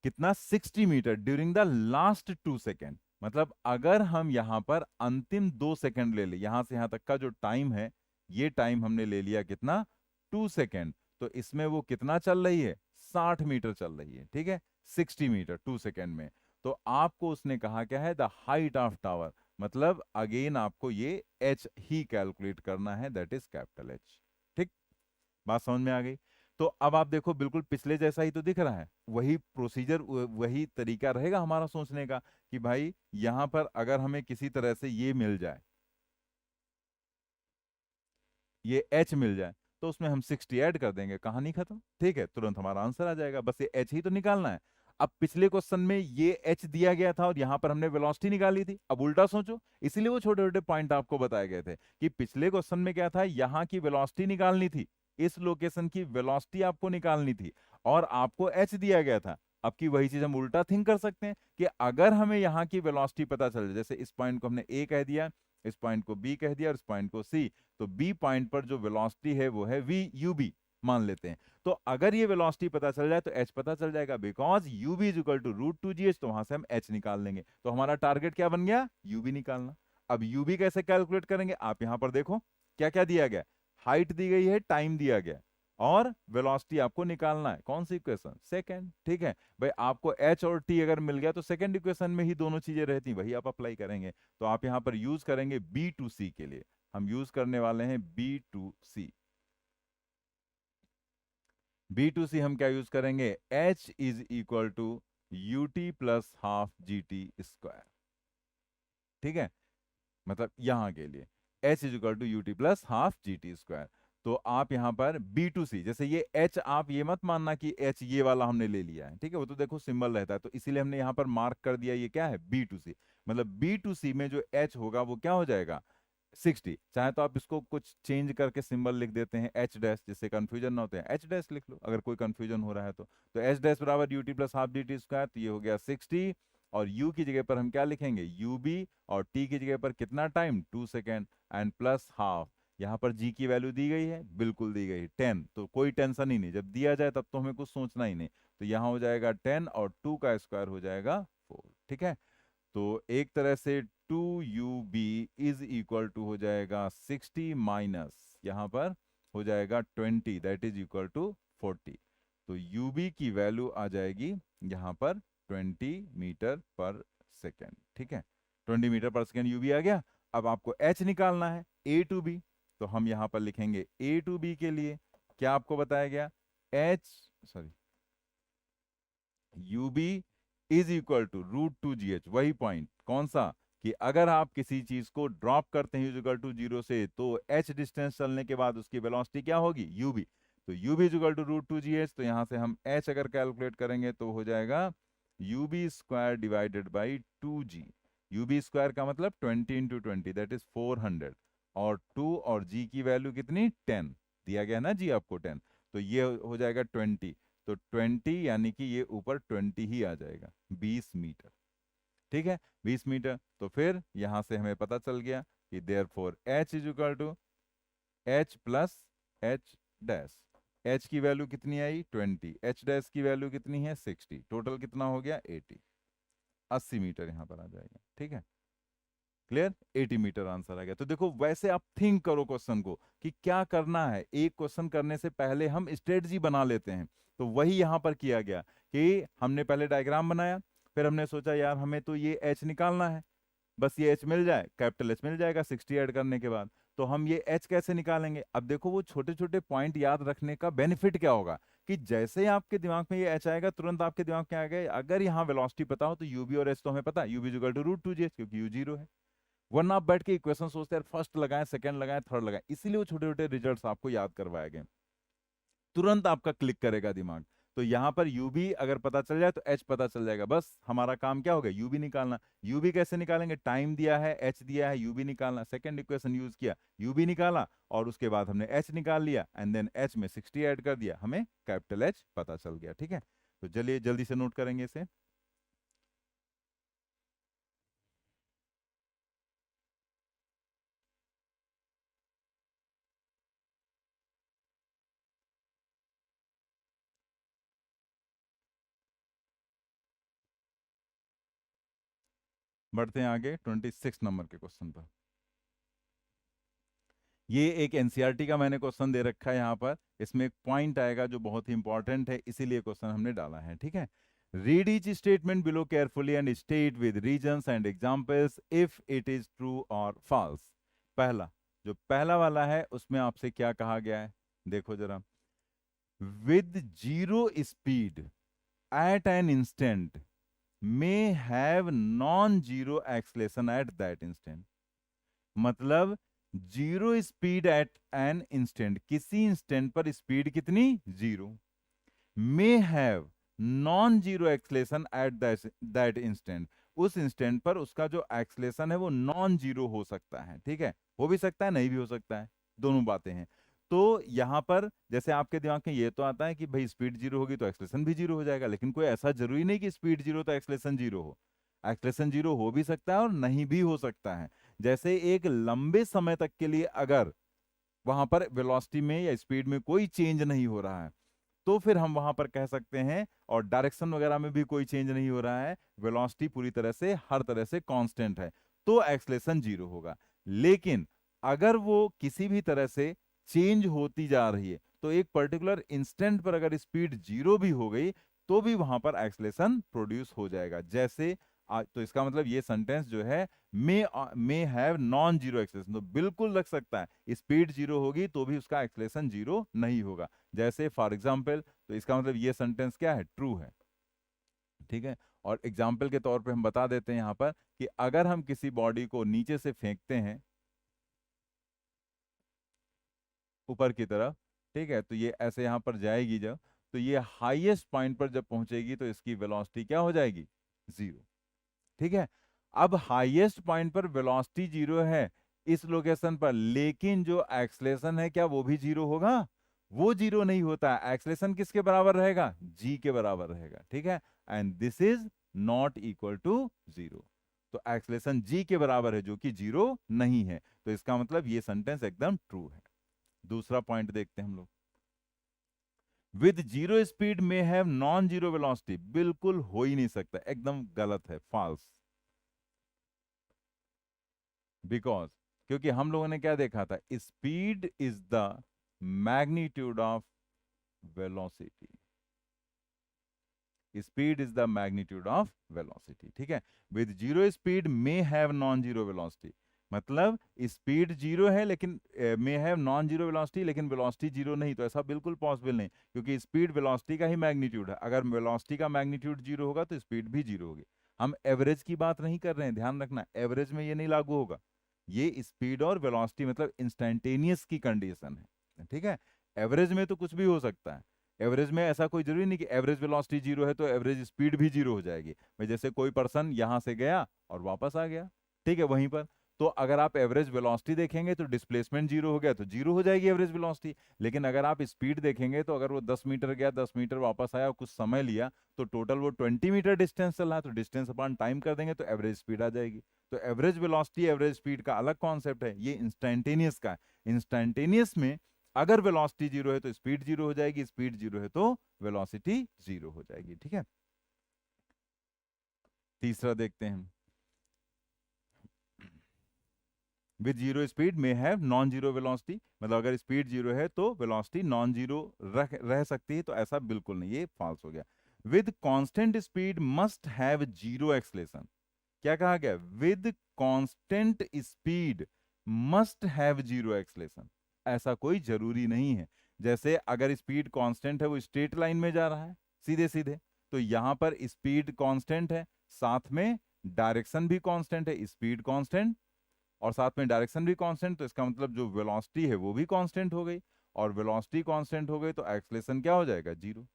कितना 60 meter during the last 2 second. मतलब अगर हम यहां पर अंतिम 2 सेकेंड ले ले, यहां से यहां तक का जो टाइम है, ये टाइम हमने ले लिया कितना, 2 सेकेंड। तो इसमें वो कितना चल रही है, 60 मीटर चल रही है, ठीक है, 60 मीटर 2 सेकेंड में। तो आपको उसने कहा क्या है, द हाइट ऑफ टावर, मतलब अगेन आपको ये एच ही कैलकुलेट करना है, दैट इज कैपिटल एच। ठीक, बात समझ में आ गई। तो अब आप देखो बिल्कुल पिछले जैसा ही तो दिख रहा है, वही प्रोसीजर, वही तरीका रहेगा हमारा सोचने का, कि भाई यहां पर अगर हमें किसी तरह से ये मिल जाए, ये एच मिल जाए, तो उसमें हम 60 ऐड कर देंगे, कहानी खत्म। ठीक है, तुरंत हमारा आंसर आ जाएगा, बस ये एच ही तो निकालना है। अब पिछले क्वेश्चन में ये एच दिया गया था और यहां पर हमने वेलोसिटी निकाली थी, अब उल्टा सोचो। इसीलिए वो छोटे छोटे पॉइंट आपको बताए गए थे कि पिछले क्वेश्चन में क्या था, यहां की वेलोसिटी निकालनी थी, इस लोकेशन की वेलोसिटी आपको निकालनी थी, और आपको एच दिया गया था। अब की वही चीज हम उल्टा थिंक कर सकते हैं कि अगर हमें यहाँ की वेलोसिटी पता चल जाए, जैसे इस पॉइंट को हमने ए कह दिया, इस पॉइंट को बी कह दिया और इस पॉइंट को सी, तो बी पॉइंट पर जो वेलोसिटी है वो है वी यू बी मान लेते हैं। तो अगर ये वेलोसिटी पता चल जाए तो एच पता चल जाएगा, because u b is equal to root two g h, तो वहां से हम एच निकाल लेंगे। तो हमारा टारगेट क्या बन गया, यू बी निकालना। अब यू बी कैसे कैलकुलेट करेंगे, आप यहां पर देखो क्या क्या दिया गया, हाइट दी गई है, टाइम दिया गया, और वेलोसिटी आपको निकालना है। कौन सी इक्वेशन, सेकंड। ठीक है भाई, आपको एच और टी अगर मिल गया तो सेकंड इक्वेशन में ही दोनों चीजें रहती, वही आप अप्लाई करेंगे। तो आप यहां पर यूज करेंगे बी टू सी के लिए, हम यूज करने वाले हैं B to C. B to C हम क्या यूज करेंगे, H is equal to U T plus half G T square. ठीक है, मतलब यहां के लिए H is equal to U T plus half G T square. तो आप यहां पर बी टू सी, जैसे ये एच, आप ये मत मानना कि एच ये वाला हमने ले लिया है, ठीक है, वो तो देखो सिंबल रहता है, तो इसीलिए हमने यहां पर मार्क कर दिया, ये क्या है, बी टू सी। मतलब बी टू सी में जो एच होगा वो क्या हो जाएगा, 60। चाहे तो आप इसको कुछ चेंज करके सिंबल लिख देते हैं एच डैश, जिससे कंफ्यूजन ना होते हैं, एच डैश लिख लो अगर कोई कंफ्यूजन हो रहा है तो एच डैश बराबर U T plus half D T square, तो ये हो गया 60। और u की जगह पर हम क्या लिखेंगे, यू बी, और t की जगह पर कितना time, 2 second, and plus half. यहाँ पर g की वैल्यू दी गई है, बिल्कुल दी गई 10, तो कोई टेंशन ही नहीं, जब दिया जाए तब तो हमें कुछ सोचना ही नहीं। तो यहाँ हो जाएगा 10 और 2 का स्क्वायर हो जाएगा 4। ठीक है, तो एक तरह से 2ub इज इक्वल टू हो जाएगा 60 माइनस यहाँ पर हो जाएगा 20, दैट इज इक्वल टू 40। तो ub की वैल्यू आ जाएगी यहाँ पर 20 मीटर पर सेकेंड। ठीक है, 20 मीटर पर सेकेंड ub आ गया। अब आपको h निकालना है, a टू b, तो हम यहाँ पर लिखेंगे a टू b के लिए क्या आपको बताया गया, h, sorry, u b is equal to root two g h. वही पॉइंट कौन सा, कि अगर आप किसी चीज को ड्रॉप करते हैं इक्वल टू जीरो से, तो एच डिस्टेंस चलने के बाद उसकी वेलोसिटी क्या होगी, यू बी। तो u b is equal to root two g h, तो यहां से हम एच अगर कैलकुलेट करेंगे तो हो जाएगा u b square divided by two g. U b square का मतलब 20 इंटू 20, दैट इज 400, और 2 और जी की वैल्यू कितनी, 10 दिया गया ना जी आपको 10, तो ये हो जाएगा 20। तो 20 यानी कि ये ऊपर 20 ही आ जाएगा, 20 मीटर। ठीक है, 20 मीटर। तो फिर यहां से हमें पता चल गया कि therefore h is equal to h plus h dash. H की वैल्यू कितनी आई, 20, एच डैश की वैल्यू कितनी है, 60, टोटल कितना हो गया, 80। 80 मीटर यहां पर आ जाएगा। ठीक है, क्लियर, 80 मीटर आंसर आ गया। तो देखो वैसे आप थिंक करो क्वेश्चन को कि क्या करना है, एक क्वेश्चन करने से पहले हम स्ट्रेटजी बना लेते हैं। तो वही यहां पर किया गया कि हमने पहले डायग्राम बनाया, फिर हमने सोचा यार हमें तो ये एच निकालना है, बस ये एच मिल जाए, कैपिटल एच मिल जाएगा 60 ऐड करने के बाद। तो हम ये एच कैसे निकालेंगे, अब देखो वो छोटे छोटे पॉइंट याद रखने का बेनिफिट क्या होगा, कि जैसे ही आपके दिमाग में ये एच आएगा तुरंत आपके दिमाग में आ गया, अगर यहाँ वेलोसिटी पता हो तो यूबी और एच तो हमें पता है, u b equal to root two g h, क्योंकि यू जीरो है। वरना आप बैठ के इक्वेशन सोचते हैं, फर्स्ट लगाएं, सेकंड लगाएं, थर्ड लगाएं, इसीलिए वो छोटे छोटे रिजल्ट्स आपको याद करवाए गए, तुरंत आपका क्लिक करेगा दिमाग। तो यहां पर यूबी अगर पता चल जाए तो एच पता चल जाएगा, बस हमारा काम क्या हो गया, यूबी निकालना। यूबी कैसे निकालेंगे, टाइम दिया है, एच दिया है, यूबी निकालना, सेकंड इक्वेशन यूज किया, यूबी निकाला, और उसके बाद हमने एच निकाल लिया, एंड देन एच में 60 ऐड कर दिया, हमें कैपिटल एच पता चल गया। ठीक है, तो चलिए जल्दी से नोट करेंगे इसे। बढ़ते हैं आगे 26 नंबर के क्वेश्चन पर। ये एक एनसीईआरटी का मैंने क्वेश्चन दे रखा है यहाँ पर, इसमें एक पॉइंट आएगा जो बहुत ही इंपॉर्टेंट है, इसीलिए क्वेश्चन हमने डाला है, ठीक है। Read each statement below carefully and state with reasons and examples if it is true और फॉल्स। पहला, जो पहला वाला है उसमें आपसे क्या कहा गया है, देखो जरा। With zero speed at an instant may have non-zero acceleration at that instant। मतलब zero speed at an instant, किसी इंस्टेंट पर स्पीड कितनी, zero. May have non zero acceleration at that instant, उस इंस्टेंट पर उसका जो एक्सलेशन है वो नॉन जीरो हो सकता है, ठीक है। हो भी सकता है, नहीं भी हो सकता है, दोनों बातें हैं। तो यहां पर जैसे आपके दिमाग में ये तो आता है कि भाई स्पीड जीरो होगी तो एक्सलेशन भी जीरो हो जाएगा, लेकिन कोई ऐसा जरूरी नहीं कि स्पीड जीरो तो एक्सलेशन जीरो हो। एक्सलेशन जीरो हो भी सकता है और नहीं भी हो सकता है। जैसे एक लंबे समय तक के लिए अगर वहां पर वेलोसिटी में या स्पीड में कोई चेंज नहीं हो रहा है, तो फिर हम वहां पर कह सकते हैं, और डायरेक्शन वगैरह में भी कोई चेंज नहीं हो रहा है, वेलोसिटी पूरी तरह से हर तरह से कांस्टेंट है, तो एक्सलेशन जीरो होगा। लेकिन अगर वो किसी भी तरह से चेंज होती जा रही है, तो एक पर्टिकुलर इंस्टेंट पर अगर स्पीड जीरो भी हो गई तो भी वहां पर एक्सलेशन प्रोड्यूस हो जाएगा। जैसे तो इसका मतलब ये सेंटेंस जो है, may have non zero acceleration, तो बिल्कुल रख सकता है, स्पीड जीरो होगी तो भी उसका एक्सलेशन जीरो नहीं होगा। जैसे फॉर एग्जाम्पल, तो इसका मतलब ये सेंटेंस क्या है, ट्रू है, ठीक है। और एग्जाम्पल के तौर पे हम बता देते हैं यहां पर कि अगर हम किसी बॉडी को नीचे से फेंकते हैं ऊपर की तरफ, ठीक है, तो ये ऐसे यहां पर जाएगी जब, तो ये हाईएस्ट पॉइंट पर जब पहुंचेगी तो इसकी वेलोसिटी क्या हो जाएगी, जीरो, ठीक है। अब हाईएस्ट पॉइंट पर वेलोसिटी जीरो है इस लोकेशन पर, लेकिन जो एक्सलेशन है क्या वो भी जीरो होगा, वो जीरो नहीं होता है। एक्सलेशन किसके बराबर रहेगा, जी के बराबर रहेगा, ठीक है। And this is not equal to zero, तो एक्सलेशन जी के बराबर है जो कि जीरो नहीं है, तो इसका मतलब ये सेंटेंस एकदम ट्रू है। दूसरा पॉइंट देखते हैं हम लोग। विद जीरो स्पीड में हैव नॉन जीरो वेलोसिटी, बिल्कुल हो ही नहीं सकता, एकदम गलत है, फॉल्स। बिकॉज, क्योंकि हम लोगों ने क्या देखा था, speed is the magnitude of velocity, speed is the magnitude of velocity, ठीक है। With zero speed may have non zero velocity, मतलब स्पीड जीरो है लेकिन may have non zero velocity, लेकिन वेलोसिटी जीरो नहीं, तो ऐसा बिल्कुल पॉसिबल नहीं, क्योंकि स्पीड वेलोसिटी का ही मैग्नीट्यूड है। अगर वेलोसिटी का मैग्नीट्यूड जीरो होगा तो स्पीड भी जीरो होगी। हम एवरेज की बात नहीं कर रहे हैं, ध्यान रखना, एवरेज में ये नहीं लागू होगा। ये स्पीड और वेलोसिटी मतलब इंस्टेंटेनियस की कंडीशन है, ठीक है। एवरेज में तो कुछ भी हो सकता है, एवरेज में ऐसा कोई जरूरी नहीं कि एवरेज वेलोसिटी जीरो है तो एवरेज स्पीड भी जीरो हो जाएगी। भाई जैसे कोई पर्सन यहां से गया और वापस आ गया, ठीक है, वहीं पर, तो अगर आप एवरेज वेलोसिटी देखेंगे तो डिस्प्लेसमेंट जीरो हो गया तो जीरो हो जाएगी एवरेज वेलोसिटी। लेकिन अगर आप स्पीड देखेंगे तो अगर वो 10 मीटर गया, 10 मीटर वापस आया और कुछ समय लिया, तो टोटल वो 20 मीटर डिस्टेंस चल रहा है, तो डिस्टेंस अपॉन टाइम कर देंगे तो एवरेज स्पीड आ जाएगी। तो एवरेज वेलोसिटी एवरेज स्पीड का अलग कॉन्सेप्ट है, ये इंस्टेंटेनियस का है। इंस्टेंटेनियस में अगर वेलोसिटी जीरो है तो स्पीड जीरो हो जाएगी, स्पीड जीरो है तो वेलोसिटी जीरो हो जाएगी, ठीक है। तीसरा देखते हैं, विद जीरो स्पीड में हैव नॉन जीरो वेलोसिटी, मतलब अगर स्पीड जीरो है तो वेलोसिटी नॉन जीरो रह सकती है, तो ऐसा बिल्कुल नहीं, ये फॉल्स हो गया। With constant speed must have zero acceleration, क्या कहा गया, with constant speed must have zero acceleration, ऐसा कोई जरूरी नहीं है। जैसे अगर स्पीड कांस्टेंट है, वो स्ट्रेट लाइन में जा रहा है सीधे सीधे, तो यहां पर स्पीड कांस्टेंट है, साथ में डायरेक्शन भी कांस्टेंट है, स्पीड कांस्टेंट और साथ में डायरेक्शन भी कांस्टेंट, तो इसका मतलब जो वेलोसिटी है वो भी कांस्टेंट हो गई, और वेलोसिटी कांस्टेंट हो गई तो एक्सलेशन क्या हो जाएगा, जीरो।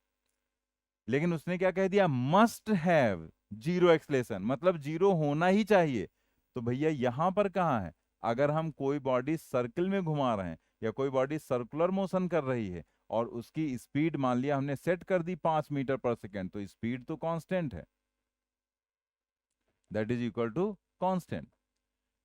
लेकिन उसने क्या कह दिया, मस्ट हैव जीरो एक्सलेशन, मतलब जीरो होना ही चाहिए। तो भैया यहां पर कहां है, अगर हम कोई बॉडी सर्कल में घुमा रहे हैं या कोई बॉडी सर्कुलर मोशन कर रही है और उसकी स्पीड मान लिया हमने सेट कर दी 5 मीटर पर सेकेंड, तो स्पीड तो कांस्टेंट है, that is equal to constant.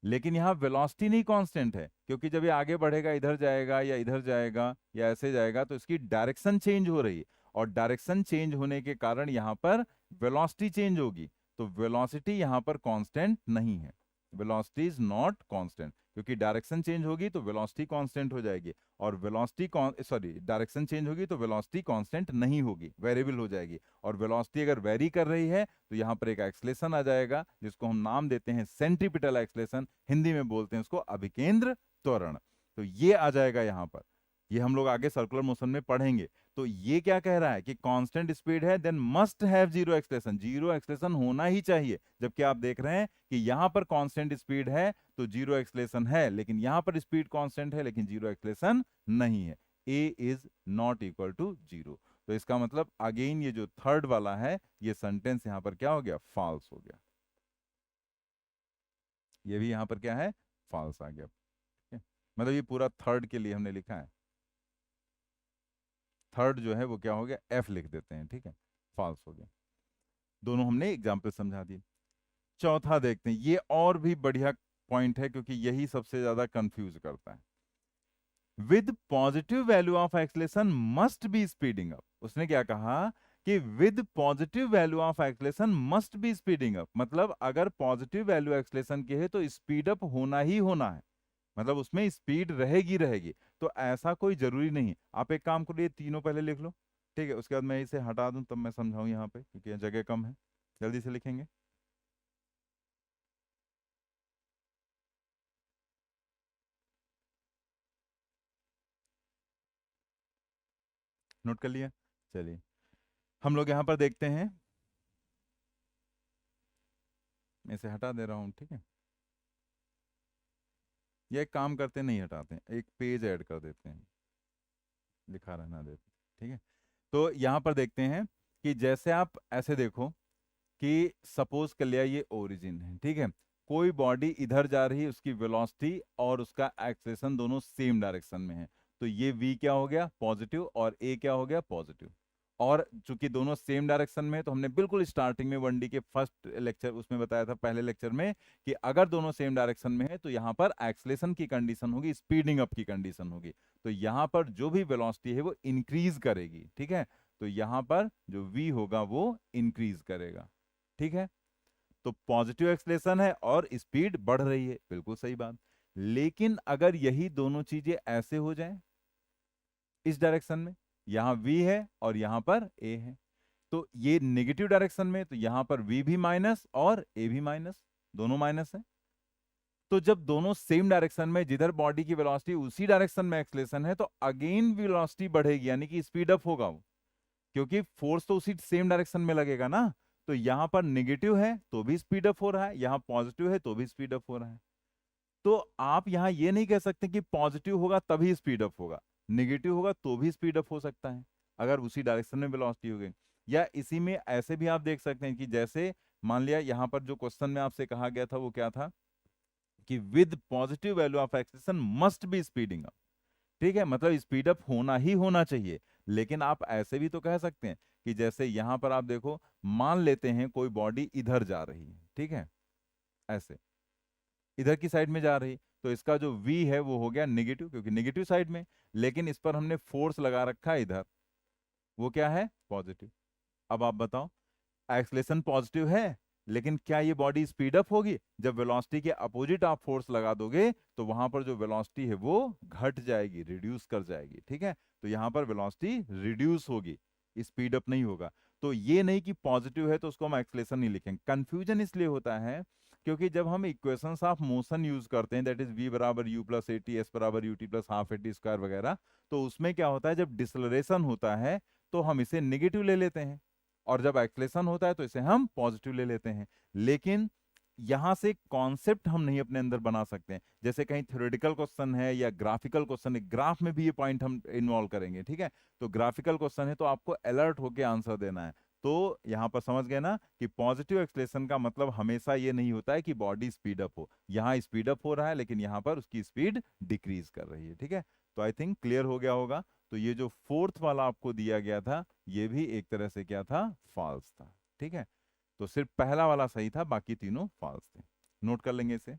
लेकिन यहाँ वेलोसिटी नहीं कांस्टेंट है, क्योंकि जब ये आगे बढ़ेगा, इधर जाएगा या इधर जाएगा या ऐसे जाएगा, तो इसकी डायरेक्शन चेंज हो रही है, और डायरेक्शन चेंज होने के कारण यहाँ पर वेलोसिटी चेंज होगी। तो वेलोसिटी यहां पर कांस्टेंट नहीं है, वेलोसिटी इज नॉट कांस्टेंट, क्योंकि डायरेक्शन चेंज होगी तो वेलोसिटी कांस्टेंट हो जाएगी, और डायरेक्शन चेंज होगी तो वेलोसिटी कांस्टेंट नहीं होगी, वेरिएबल हो जाएगी। और वेलोसिटी अगर वेरी कर रही है तो यहाँ पर एक एक्सलेशन आ जाएगा, जिसको हम नाम देते हैं सेंट्रीपिटल एक्सलेशन, हिंदी में बोलते हैं उसको अभिकेंद्र त्वरण। तो ये आ जाएगा यहाँ पर, ये हम लोग आगे सर्कुलर मोशन में पढ़ेंगे। तो ये क्या कह रहा है कि कांस्टेंट स्पीड है then must have zero acceleration, zero acceleration होना ही चाहिए। जबकि आप देख रहे हैं कि यहां पर कांस्टेंट स्पीड है तो जीरो एक्सलेशन है, लेकिन यहां पर स्पीड कांस्टेंट है लेकिन जीरो एक्सलेशन नहीं है, A is not equal to zero. तो इसका मतलब अगेन ये जो थर्ड वाला है ये सेंटेंस यहां पर क्या हो गया, फॉल्स हो गया, ये भी यहां पर क्या है, फॉल्स आ गया। मतलब ये पूरा थर्ड के लिए हमने लिखा है, थर्ड जो है वो क्या हो गया, एफ लिख देते हैं, ठीक है, फॉल्स हो गया। दोनों हमने एग्जाम्पल समझा दिए। चौथा देखते हैं, ये और भी बढ़िया पॉइंट है क्योंकि यही सबसे ज्यादा कंफ्यूज करता है। With positive value of acceleration must be speeding up. उसने क्या कहा कि with positive value of acceleration must be speeding up, मतलब अगर पॉजिटिव वैल्यू एक्सलेशन की है तो स्पीड अप होना ही होना है, मतलब उसमें स्पीड रहेगी रहेगी। तो ऐसा कोई जरूरी नहीं। आप एक काम करिए, तीनों पहले लिख लो, ठीक है, उसके बाद मैं इसे हटा दूं तब मैं समझाऊं यहाँ पे, क्योंकि यहाँ जगह कम है। जल्दी से लिखेंगे। नोट कर लिया। चलिए हम लोग यहाँ पर देखते हैं, मैं इसे हटा दे रहा हूँ, ठीक है, ये एक काम करते नहीं हटाते हैं, एक पेज ऐड कर देते हैं, लिखा रहना देते हैं, ठीक है। तो यहाँ पर देखते हैं कि जैसे आप ऐसे देखो कि सपोज कर लिया ये ओरिजिन है, ठीक है, कोई बॉडी इधर जा रही है, उसकी वेलोसिटी और उसका एक्सेलेरेशन दोनों सेम डायरेक्शन में है, तो ये v क्या हो गया, पॉजिटिव, और a क्या हो गया, पॉजिटिव। और चूंकि दोनों सेम डायरेक्शन में है तो हमने बिल्कुल स्टार्टिंग में 1D के फर्स्ट लेक्चर उसमें बताया था, पहले लेक्चर में, कि अगर दोनों सेम डायरेक्शन में है तो यहां पर एक्सलेशन की कंडीशन होगी, स्पीडिंग अप की कंडीशन होगी। तो यहां पर जो भी वेलोसिटी है वो इंक्रीज करेगी, ठीक है, तो यहां पर जो v होगा वो इंक्रीज करेगा, ठीक है। तो पॉजिटिव एक्सलेशन है और स्पीड बढ़ रही है, बिल्कुल सही बात। लेकिन अगर यही दोनों चीजें ऐसे हो जाएं इस डायरेक्शन में, यहां v है और यहां पर a है, तो ये नेगेटिव डायरेक्शन में, तो यहां पर v भी माइनस और a भी माइनस, दोनों माइनस है। तो जब दोनों सेम डायरेक्शन में, जिधर बॉडी की वेलोसिटी उसी डायरेक्शन में एक्सलेशन है, तो अगेन वेलोसिटी बढ़ेगी, यानी कि स्पीड अप होगा वो, क्योंकि फोर्स तो उसी सेम डायरेक्शन में लगेगा ना। तो यहां पर नेगेटिव है तो भी स्पीड अप हो रहा है, यहां पॉजिटिव है तो भी स्पीड अप हो रहा है। तो आप यहां ये नहीं कह सकते कि पॉजिटिव होगा तभी स्पीड अप होगा, नेगेटिव होगा तो भी स्पीड अप हो सकता है अगर उसी डायरेक्शन में वेलोसिटी हो गई। या इसी में ऐसे भी आप देख सकते हैं कि जैसे मान लिया यहां पर जो क्वेश्चन में आपसे कहा गया था वो क्या था, कि with positive value of acceleration must be speeding up, ठीक है, मतलब स्पीड अप होना ही होना चाहिए। लेकिन आप ऐसे भी तो कह सकते हैं कि जैसे यहां पर आप देखो, मान लेते हैं कोई बॉडी इधर जा रही है, ठीक है, ऐसे इधर की साइड में जा रही, तो इसका जो v है वो हो गया नेगेटिव, क्योंकि नेगेटिव साइड में, लेकिन इस पर हमने फोर्स लगा रखा है इधर, वो क्या है, पॉजिटिव। अब आप बताओ, एक्सलेशन पॉजिटिव है, लेकिन क्या ये बॉडी स्पीड अप होगी? जब वेलोसिटी के अपोजिट आप फोर्स लगा दोगे तो वहां पर जो वेलोसिटी है वो घट जाएगी, रिड्यूस कर जाएगी, ठीक है। तो यहां पर वेलोसिटी रिड्यूस होगी, स्पीड अप नहीं होगा। तो ये नहीं कि पॉजिटिव है तो उसको हम एक्सलेशन नहीं लिखेंगे। कंफ्यूजन इसलिए होता है क्योंकि जब हम इक्वेशंस ऑफ मोशन यूज करते हैं, दैट इज v बराबर u plus A T, S बराबर U T plus half A T square वगैरह, तो उसमें क्या होता है, जब डिसलरेशन होता है तो हम इसे नेगेटिव ले लेते हैं, और जब एक्सलेशन होता है तो इसे हम पॉजिटिव ले लेते हैं। लेकिन यहां से कॉन्सेप्ट हम नहीं अपने अंदर बना सकते हैं, जैसे कहीं थ्योरेटिकल क्वेश्चन है या ग्राफिकल क्वेश्चन है, ग्राफ में भी ये पॉइंट हम इन्वॉल्व करेंगे, ठीक है। तो ग्राफिकल क्वेश्चन है तो आपको अलर्ट होकर आंसर देना है। तो यहां पर समझ गए ना कि पॉजिटिव एक्सलेशन का मतलब हमेशा ये नहीं होता है कि बॉडी स्पीड अप हो, यहां स्पीड अप हो रहा है लेकिन यहां पर उसकी स्पीड डिक्रीज कर रही है, ठीक है। तो आई थिंक क्लियर हो गया होगा। तो ये जो फोर्थ वाला आपको दिया गया था ये भी एक तरह से क्या था, फॉल्स था, ठीक है। तो सिर्फ पहला वाला सही था, बाकी तीनों फॉल्स थे। नोट कर लेंगे इसे।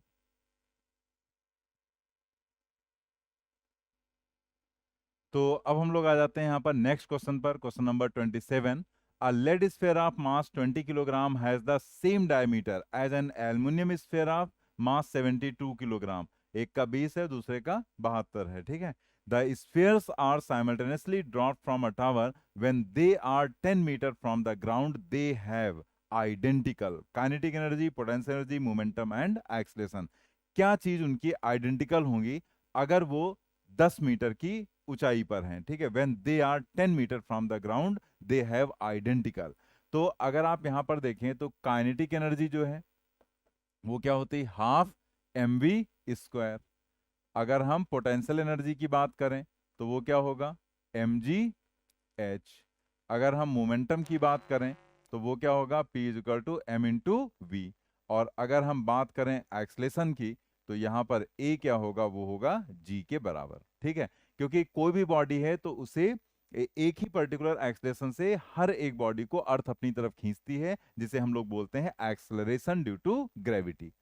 तो अब हम लोग आ जाते हैं यहाँ पर नेक्स्ट क्वेश्चन पर, question number 27। A lead sphere of mass 20 kilogram has the same diameter as an aluminum sphere of mass 72 kilogram. एक का 20 है, दूसरे का 72 है, ठीक है. The spheres are simultaneously dropped from a tower. When they are 10 meter from the ground, they have identical kinetic energy, potential energy, momentum and acceleration. क्या चीज उनकी आइडेंटिकल होंगी अगर वो 10 मीटर की ऊंचाई पर हैं, ठीक है. When they are 10 meter from the ground they have identical. तो अगर आप यहां पर देखें तो काइनेटिक एनर्जी जो है वो क्या होती है, हाफ mv². अगर हम पोटेंशियल एनर्जी की बात करें तो वो क्या होगा, mgh. अगर हम मोमेंटम की बात करें तो वो क्या होगा, p = m/v. और अगर हम बात करें एक्सलेशन की तो यहां पर a क्या होगा, वो होगा g के बराबर, ठीक है. क्योंकि कोई भी बॉडी है तो उसे एक ही पर्टिकुलर एक्सलेशन से हर एक बॉडी को अर्थ अपनी तरफ खींचती है, जिसे हम लोग बोलते हैं एक्सलरेशन ड्यू टू ग्रेविटी.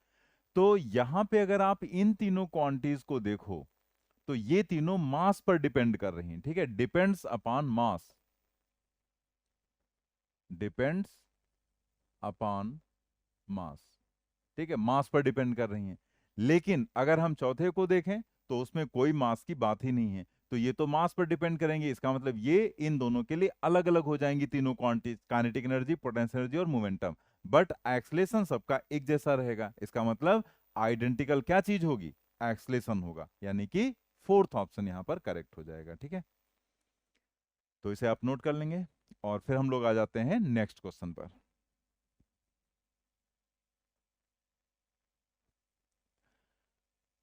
तो यहां पे अगर आप इन तीनों क्वांटिटीज को देखो तो ये तीनों मास पर डिपेंड कर रही हैं, ठीक है. Depends upon mass, depends upon mass, ठीक है, मास पर डिपेंड कर रही हैं. लेकिन अगर हम चौथे को देखें तो उसमें कोई मास की बात ही नहीं है. तो ये तो मास पर डिपेंड करेंगे, इसका मतलब ये इन दोनों के लिए अलग अलग हो जाएंगी तीनों quantity, kinetic energy, potential energy और मोमेंटम. बट एक्सलेशन सबका एक जैसा रहेगा. इसका मतलब आइडेंटिकल क्या चीज होगी, एक्सलेशन होगा. यानी कि फोर्थ ऑप्शन यहां पर करेक्ट हो जाएगा, ठीक है. तो इसे आप नोट कर लेंगे और फिर हम लोग आ जाते हैं नेक्स्ट क्वेश्चन पर.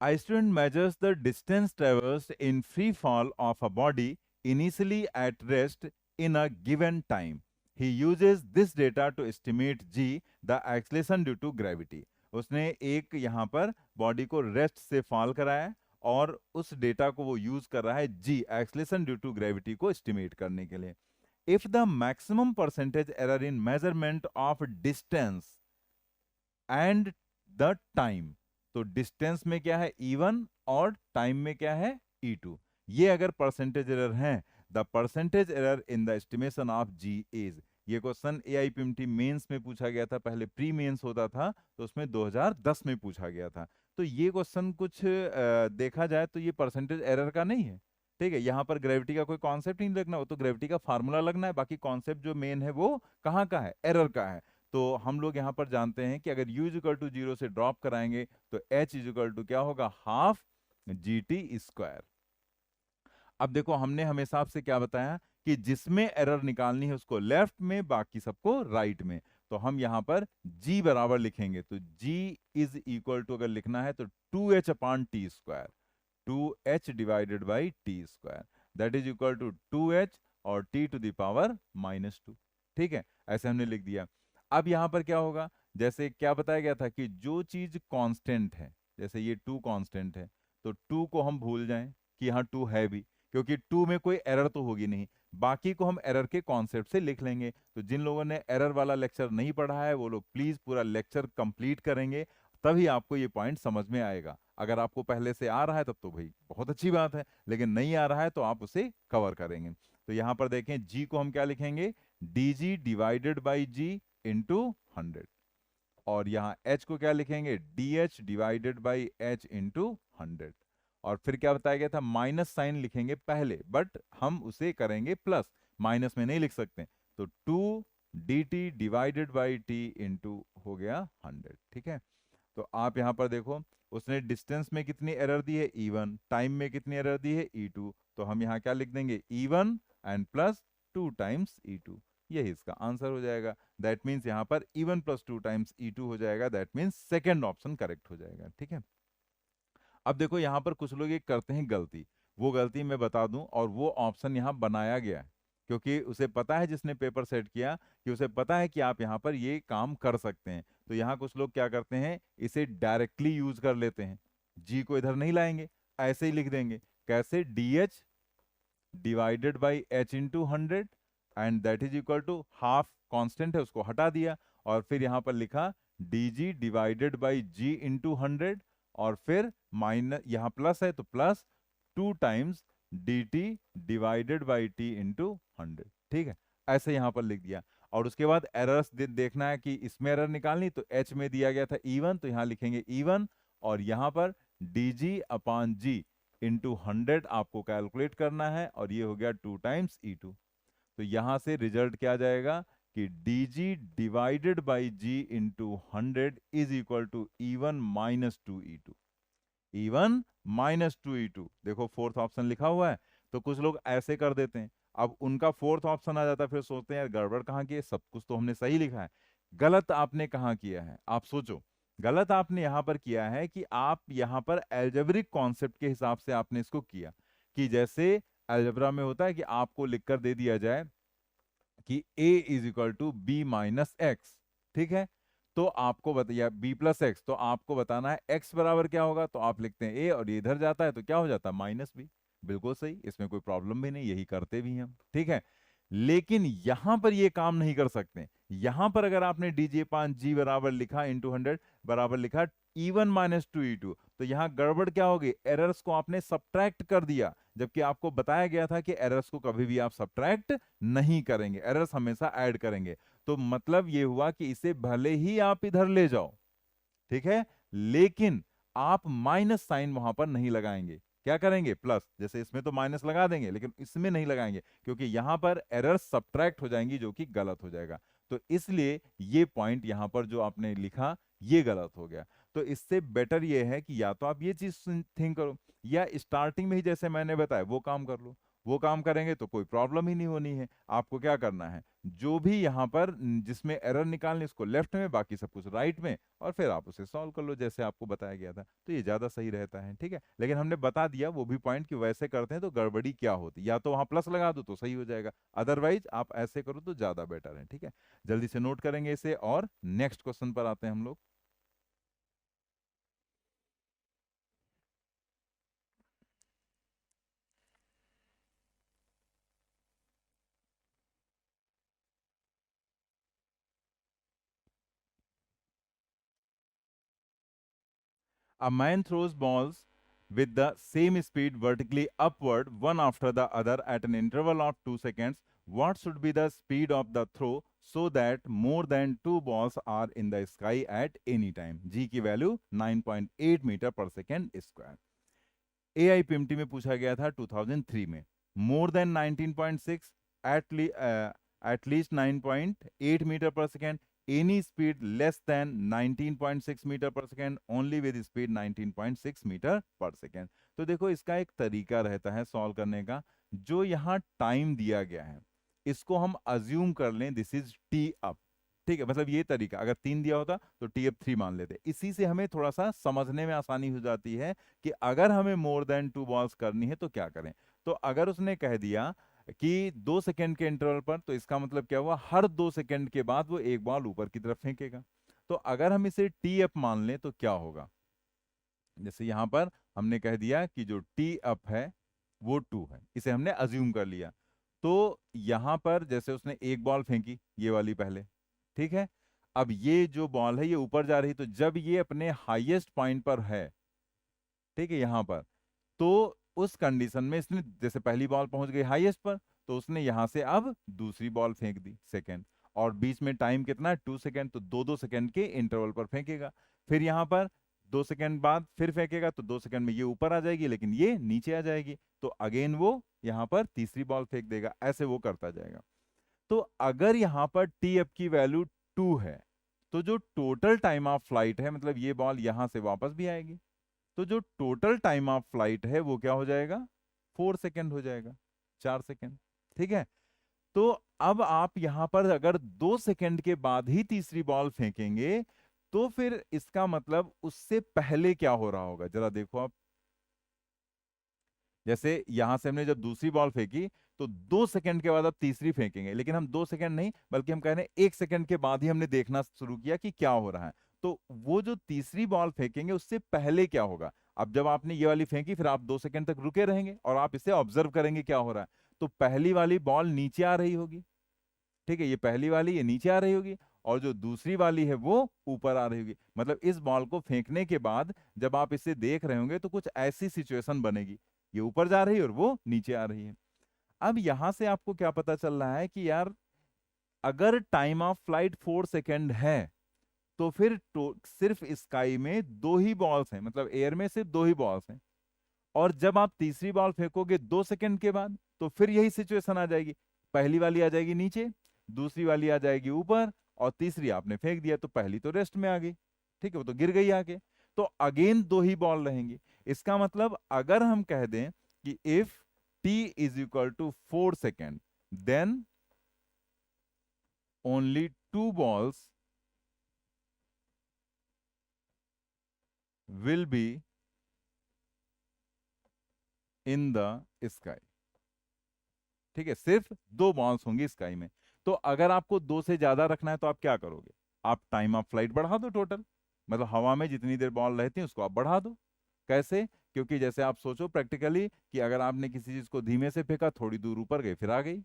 A student measures the distance traversed in free fall of a body initially at rest in a given time. He uses this data to estimate g, the acceleration due to gravity. उसने एक यहाँ पर body को rest से fall कराया और उस data को वो यूज कर रहा है g, acceleration due to gravity को एस्टिमेट करने के लिए. If the maximum percentage error in measurement of distance and the time, तो डिस्टेंस में क्या है E1 और टाइम में क्या है E2, ये अगर परसेंटेज एरर है, the percentage error in the estimation of g is. ये क्वेश्चन AIPMT मेंस में पूछा गया था, पहले प्री मेंस होता था तो उसमें 2010 में पूछा गया था. तो ये क्वेश्चन कुछ देखा जाए तो ये परसेंटेज एरर का नहीं है, ठीक है. यहाँ पर ग्रेविटी का कोई कॉन्सेप्ट नहीं लगना, वो तो ग्रेविटी का फार्मूला लगना है. बाकी कॉन्सेप्ट जो मेन है वो कहाँ का है, एरर का है. तो हम लोग यहाँ पर जानते हैं कि अगर u = 0 से ड्रॉप कराएंगे तो h = क्या होगा, हाफ GT². अब देखो हमने हमेशा आपसे क्या बताया कि जिसमें एरर निकालनी है उसको लेफ्ट में, बाकी सबको राइट में. तो हम यहाँ पर g बराबर लिखेंगे तो g = अगर लिखना है तो 2h/t², 2h / t², that is equal to 2h और t⁻², ठीक है. ऐसे हमने लिख दिया. अब यहां पर क्या होगा, जैसे क्या बताया गया था कि जो चीज कांस्टेंट है, जैसे ये 2 कांस्टेंट है तो 2 को हम भूल जाएं कि यहाँ 2 है भी, क्योंकि 2 में कोई एरर तो होगी नहीं. बाकी को हम एरर के कॉन्सेप्ट से लिख लेंगे. तो जिन लोगों ने एरर वाला लेक्चर नहीं पढ़ा है वो लोग प्लीज पूरा लेक्चर कंप्लीट करेंगे, तभी आपको ये पॉइंट समझ में आएगा. अगर आपको पहले से आ रहा है तब तो भाई बहुत अच्छी बात है, लेकिन नहीं आ रहा है तो आप उसे कवर करेंगे. तो यहां पर देखें जी को हम क्या लिखेंगे, dg/g इंटू 100, और यहां h को क्या लिखेंगे, dh/h इंटू 100. और फिर क्या बताया गया था, माइनस साइन लिखेंगे पहले, बट हम उसे करेंगे प्लस, माइनस में नहीं लिख सकते. तो 2 dt/t इंटू हो गया 100, ठीक है. तो आप यहां पर देखो उसने डिस्टेंस में कितनी एरर दी है E1, टाइम में कितनी एरर दी है E2. तो हम यहां क्या लिख देंगे, E1 and plus 2 times E2, यही इसका आंसर हो जाएगा. दैट मीन्स यहां पर E1 + 2 टाइम्स E2 हो जाएगा. That means second option correct हो जाएगा, ठीक है. अब देखो यहां पर कुछ लोग ये करते हैं गलती, वो गलती मैं बता दूं, और वो ऑप्शन यहां बनाया गया है क्योंकि उसे पता है, जिसने पेपर सेट किया, कि उसे पता है कि आप यहां पर ये काम कर सकते हैं. तो यहां कुछ लोग क्या करते हैं, इसे डायरेक्टली यूज कर लेते हैं, जी को इधर नहीं लाएंगे, ऐसे ही लिख देंगे. कैसे, dh/h into 100 and that is equal to half, constant है उसको हटा दिया, और फिर यहां पर लिखा dg/g इंटू 100, और फिर माइनस, यहां प्लस है तो प्लस 2 टाइम्स dt/t इंटू 100, ठीक है. ऐसे यहां पर लिख दिया. और उसके बाद एरर्स देखना है कि इसमें एरर निकालनी, तो एच में दिया गया था E1, तो यहां लिखेंगे E1, और यहां पर dg/g इंटू 100 आपको कैलकुलेट करना है, और ये हो गया 2 टाइम्स E2। तो यहां से रिजल्ट क्या आ जाएगा कि dg divided by g into 100 is equal to E1 minus 2E2। E1 minus 2E2, देखो फोर्थ ऑप्शन लिखा हुआ है। तो कुछ लोग ऐसे कर देते हैं, अब उनका फोर्थ ऑप्शन आ जाता है, फिर सोचते हैं यार गड़बड़ कहाँ की है, सब कुछ तो हमने सही लिखा है। गलत आपने कहाँ किया है, आप सोचो। गलत आपने यहां पर किया है कि आप यहां पर एल्जेब्रिक कॉन्सेप्ट के हिसाब से आपने इसको किया, कि जैसे अलजेब्रा में होता है कि आपको लिखकर दे दिया जाए कि a is equal to b minus x, ठीक है, तो आपको बताया b प्लस एक्स, तो आपको बताना है x बराबर क्या होगा, तो आप लिखते हैं a, और ये इधर जाता है तो क्या हो जाता है माइनस b। बिल्कुल सही, इसमें कोई प्रॉब्लम भी नहीं, यही करते भी हैं हम, ठीक है। लेकिन यहां पर ये काम नहीं कर सकते। यहां पर अगर आपने dj/g बराबर लिखा इंटू 100 बराबर लिखा E1 माइनस 2E2, तो यहां गड़बड़ क्या होगी, एरर्स को आपने सब्ट्रैक्ट कर दिया, जबकि आपको बताया गया था कि एरर्स को कभी भी आप सब्ट्रैक्ट नहीं करेंगे, एरर्स हमेशा ऐड करेंगे। तो मतलब ये हुआ कि इसे भले ही आप इधर ले जाओ, ठीक है, लेकिन आप माइनस साइन वहां पर नहीं लगाएंगे, क्या करेंगे प्लस, जैसे इसमें तो माइनस लगा देंगे लेकिन इसमें नहीं लगाएंगे, क्योंकि यहां पर एरर्स सब्ट्रैक्ट हो जाएंगी, जो कि गलत हो जाएगा। तो इसलिए ये पॉइंट यहां पर जो आपने लिखा ये गलत हो गया। तो इससे बेटर ये है कि या तो आप ये चीज थिंक करो, या स्टार्टिंग में ही जैसे मैंने बताया वो काम कर लो। वो काम करेंगे तो कोई प्रॉब्लम ही नहीं होनी है। आपको क्या करना है, जो भी यहाँ पर जिसमें एरर निकालनी उसको लेफ्ट में, बाकी सब कुछ राइट में, और फिर आप उसे सॉल्व कर लो जैसे आपको बताया गया था, तो ये ज्यादा सही रहता है, ठीक है। लेकिन हमने बता दिया वो भी पॉइंट कि वैसे करते हैं तो गड़बड़ी क्या होती, या तो वहां प्लस लगा दो तो सही हो जाएगा, अदरवाइज आप ऐसे करो तो ज्यादा बेटर है, ठीक है। जल्दी से नोट करेंगे इसे, और नेक्स्ट क्वेश्चन पर आते हैं हम लोग। A man throws balls with the same speed vertically upward, one after the other at an interval of 2 seconds. What should be the speed of the throw so that more than two balls are in the sky at any time? G की value 9.8 metre पर second square. AIPMT में पूछा गया था 2003 में। More than 19.6, at least 9.8 metre पर second, any speed less than 19.6 metre पर second, only with speed 19.6 metre पर सेकेंड। तो देखो इसका एक तरीका रहता है सॉल्व करने का। जो यहाँ टाइम दिया गया है इसको हम अज्यूम कर लें दिस इज टी अप, ठीक है, मतलब ये तरीका, अगर 3 दिया होता तो टी अप 3 मान लेते। इसी से हमें थोड़ा सा समझने में आसानी हो जाती है कि अगर हमें मोर देन 2 बॉल्स करनी है तो क्या करें। तो अगर उसने कह दिया कि 2 सेकंड के इंटरवल पर, तो इसका मतलब क्या हुआ, हर 2 सेकंड के बाद वो एक बॉल ऊपर की तरफ फेंकेगा। तो अगर हम इसे टी अप मान लें तो क्या होगा, जैसे यहां पर हमने कह दिया कि जो टी अप है वो 2 है, इसे हमने अज्यूम कर लिया। तो यहां पर जैसे उसने एक बॉल फेंकी ये वाली पहले, ठीक है, अब ये जो बॉल है ये ऊपर जा रही, तो जब ये अपने हाईएस्ट पॉइंट पर है, ठीक है, यहां पर, तो उस कंडीशन में इसने जैसे पहली बॉल पहुंच गई हाईएस्ट पर, तो उसने यहां से अब दूसरी बॉल फेंक दी सेकेंड, और बीच में टाइम कितना है 2 सेकेंड, तो 2-2 सेकेंड के इंटरवल पर फेंकेगा। फिर यहां पर 2 सेकेंड बाद फिर फेंकेगा, तो 2 सेकेंड में ये ऊपर आ जाएगी लेकिन ये नीचे आ जाएगी, तो अगेन वो यहां पर तीसरी बॉल फेंक देगा, ऐसे वो करता जाएगा। तो अगर यहां पर टी एफ की वैल्यू 2 है, तो जो टोटल टाइम ऑफ फ्लाइट है, मतलब ये बॉल यहां से वापस भी आएगी, तो जो टोटल टाइम ऑफ फ्लाइट है वो क्या हो जाएगा, 4 सेकेंड हो जाएगा, 4 सेकेंड, ठीक है। तो अब आप यहां पर अगर 2 सेकेंड के बाद ही तीसरी बॉल फेंकेंगे, तो फिर इसका मतलब उससे पहले क्या हो रहा होगा, जरा देखो आप। जैसे यहां से हमने जब दूसरी बॉल फेंकी, तो 2 सेकेंड के बाद अब तीसरी फेंकेंगे, लेकिन हम 2 सेकेंड नहीं बल्कि हम कह रहे हैं 1 सेकेंड के बाद ही हमने देखना शुरू किया कि क्या हो रहा है। तो वो जो तीसरी बॉल फेंकेंगे उससे पहले क्या होगा, अब जब आपने ये वाली फेंकी फिर आप 2 सेकेंड तक रुके रहेंगे और आप इसे ऑब्जर्व करेंगे क्या हो रहा है। तो पहली वाली बॉल नीचे आ रही होगी, ठीक है, ये पहली वाली ये नीचे आ रही होगी, और जो दूसरी वाली है वो ऊपर आ रही होगी। मतलब इस बॉल को फेंकने के बाद जब आप इसे देख रहे होंगे तो कुछ ऐसी सिचुएशन बनेगी, ये ऊपर जा रही है और वो नीचे आ रही है। अब यहां से आपको क्या पता चल रहा है कि यार अगर टाइम ऑफ फ्लाइट 4 सेकेंड है तो फिर सिर्फ स्काई में दो ही बॉल्स हैं, मतलब एयर में सिर्फ दो ही बॉल्स हैं। और जब आप तीसरी बॉल फेंकोगे 2 सेकंड के बाद, तो फिर यही सिचुएशन आ जाएगी। पहली वाली आ जाएगी नीचे, दूसरी वाली आ जाएगी ऊपर, और तीसरी आपने फेंक दिया तो पहली तो रेस्ट में आ गई, ठीक है, वो तो गिर गई आके। तो अगेन दो ही बॉल रहेंगी। इसका मतलब अगर हम कह दें कि if t is equal to 4 सेकेंड, then only two balls will be in the sky. ठीक है, सिर्फ दो बॉल्स होंगी स्काई में। तो अगर आपको दो से ज्यादा रखना है तो आप क्या करोगे? आप टाइम ऑफ फ्लाइट बढ़ा दो टोटल, मतलब हवा में जितनी देर बॉल रहती है उसको आप बढ़ा दो। कैसे? क्योंकि जैसे आप सोचो प्रैक्टिकली कि अगर आपने किसी चीज को धीमे से फेंका, थोड़ी दूर ऊपर गई फिर आ गई,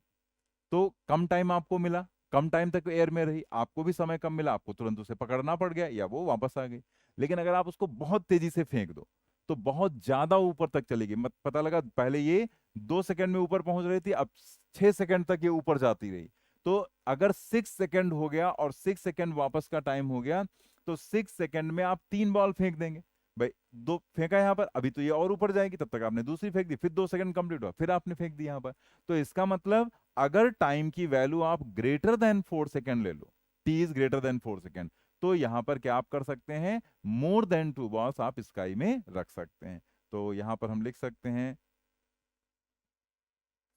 तो कम टाइम आपको मिला, कम टाइम तक एयर में रही, आपको भी समय कम मिला, आपको तुरंत उसे पकड़ना पड़ गया या वो वापस आ गई। लेकिन अगर आप उसको बहुत तेजी से फेंक दो तो बहुत ज्यादा ऊपर तक चलेगी। मत पता लगा पहले ये 2 सेकंड में ऊपर पहुंच रही थी, अब 6 सेकंड तक ये ऊपर जाती रही। तो अगर 6 सेकंड हो गया और 6 सेकंड वापस का टाइम हो गया, तो 6 सेकंड में आप 3 बॉल फेंक देंगे। भाई दो फेंका यहां पर, अभी तो ये और ऊपर जाएगी, तब तक आपने दूसरी फेंक दी, फिर 2 सेकंड कंप्लीट हुआ, फिर आपने फेंक दी यहां पर। तो इसका मतलब अगर टाइम की वैल्यू आप ग्रेटर देन 4 सेकेंड ले लो, T is greater than 4 second, तो यहां पर क्या आप कर सकते हैं? मोर देन टू बॉल्स आप स्काई में रख सकते हैं। तो यहां पर हम लिख सकते हैं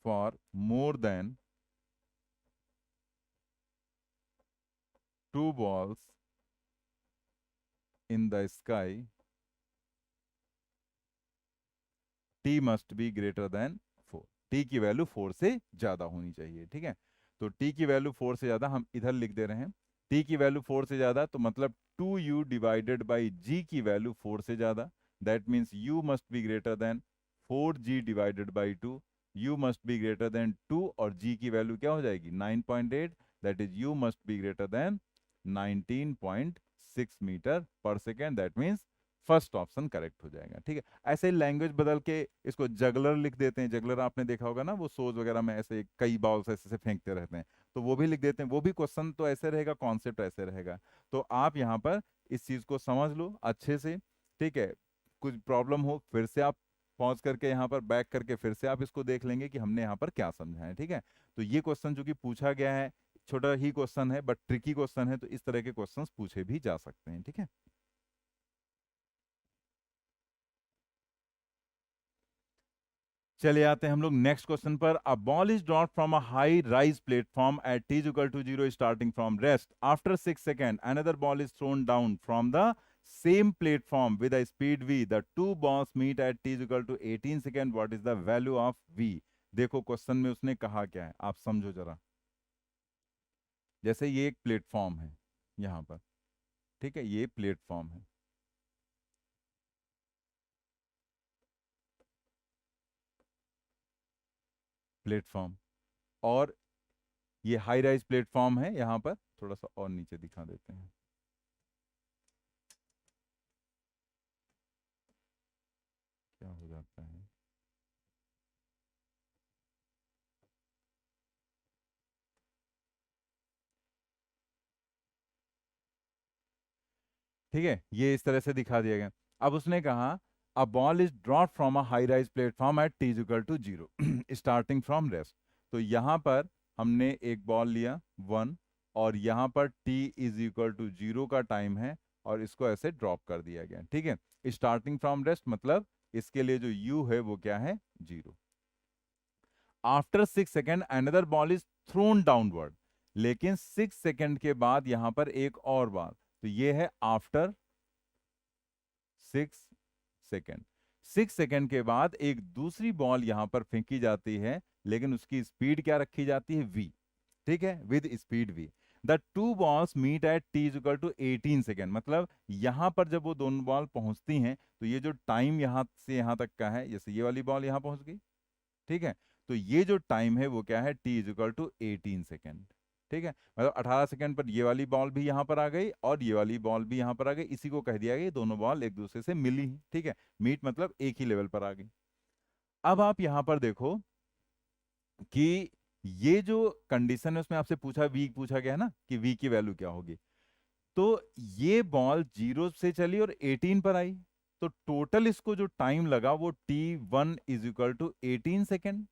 for more than two balls in the sky T must be greater than 4। T की वैल्यू 4 से ज्यादा होनी चाहिए, ठीक है। तो टी की वैल्यू 4 से ज्यादा हम इधर लिख दे रहे हैं। टी की वैल्यू 4 से ज्यादा तो मतलब 2u डिवाइडेड बाई जी की वैल्यू 4 से ज्यादा, that means u must be greater than 4g divided by 2। u must be greater than 2 और g की वैल्यू क्या हो जाएगी? 9.8, that is u must be greater than 19.6 metre पर second, that means first option correct हो जाएगा, ठीक है। ऐसे लैंग्वेज बदल के इसको जगलर लिख देते हैं। जगलर आपने देखा होगा ना, वो शोज वगैरह में ऐसे कई बॉल्स ऐसे से फेंकते रहते हैं, तो वो भी लिख देते हैं। वो भी क्वेश्चन तो ऐसे रहेगा, कॉन्सेप्ट ऐसे रहेगा। तो आप यहाँ पर इस चीज को समझ लो अच्छे से, ठीक है। कुछ प्रॉब्लम हो फिर से आप पॉज करके यहाँ पर बैक करके फिर से आप इसको देख लेंगे कि हमने यहाँ पर क्या समझा है, ठीक है। तो ये क्वेश्चन जो कि पूछा गया है, छोटा ही क्वेश्चन है बट ट्रिकी क्वेश्चन है, तो इस तरह के क्वेश्चंस पूछे भी जा सकते हैं, ठीक है। चले आते हैं हम लोग नेक्स्ट क्वेश्चन पर। A ball is drop from a high rise platform at t is equal to 0 starting from rest. After 6 second another ball is thrown down from the same platform with a speed v। The two balls meet at t is equal to 18 second. What is the value of v? देखो question में उसने कहा क्या है, आप समझो जरा। जैसे ये एक प्लेटफॉर्म है यहां पर, ठीक है, ये प्लेटफॉर्म है, प्लेटफॉर्म, और ये हाई राइज प्लेटफॉर्म है। यहां पर थोड़ा सा और नीचे दिखा देते हैं, क्या हो जाता है। ठीक है, ये इस तरह से दिखा दिया गया। अब उसने कहा a ball is drop from a high rise platform at t equal to 0 starting from rest. तो यहां पर हमने एक बॉल लिया 1, और यहां पर t इज इक्वल टू 0 का टाइम है, और इसको ऐसे ड्रॉप कर दिया गया, ठीक है। स्टार्टिंग फ्रॉम रेस्ट मतलब इसके लिए जो u है वो क्या है? 0। After 6 second another ball is throne downward. लेकिन 6 सेकेंड के बाद यहां पर एक और बॉल, तो ये है आफ्टर 6 सेकेंड। 6 सेकेंड के बाद एक दूसरी बॉल यहां पर फेंकी जाती है, लेकिन उसकी स्पीड क्या रखी जाती है? v, ठीक है, with speed v। The two balls meet at t is equal to 18 second. मतलब यहां पर जब वो दोनों बॉल पहुंचती हैं, तो ये जो टाइम यहां से यहां तक का है, जैसे ये वाली बॉल यहां पहुंच गई, ठीक है, तो ये जो टाइम है वो क्या है? t is equal to 18 second, ठीक है। मतलब 18 सेकेंड पर ये वाली बॉल भी यहां पर आ गई और ये वाली बॉल भी यहां पर आ गई। इसी को कह दिया गया ये दोनों बॉल एक दूसरे से मिली, ठीक है। मीट मतलब एक ही लेवल पर आ गई। अब आप यहां पर देखो कि ये जो कंडीशन है उसमें आपसे पूछा गया है ना कि v की वैल्यू क्या होगी। तो ये बॉल 0 से चली और 18 पर आई, तो टोटल इसको जो टाइम लगा वो t1 is equal to 18 second.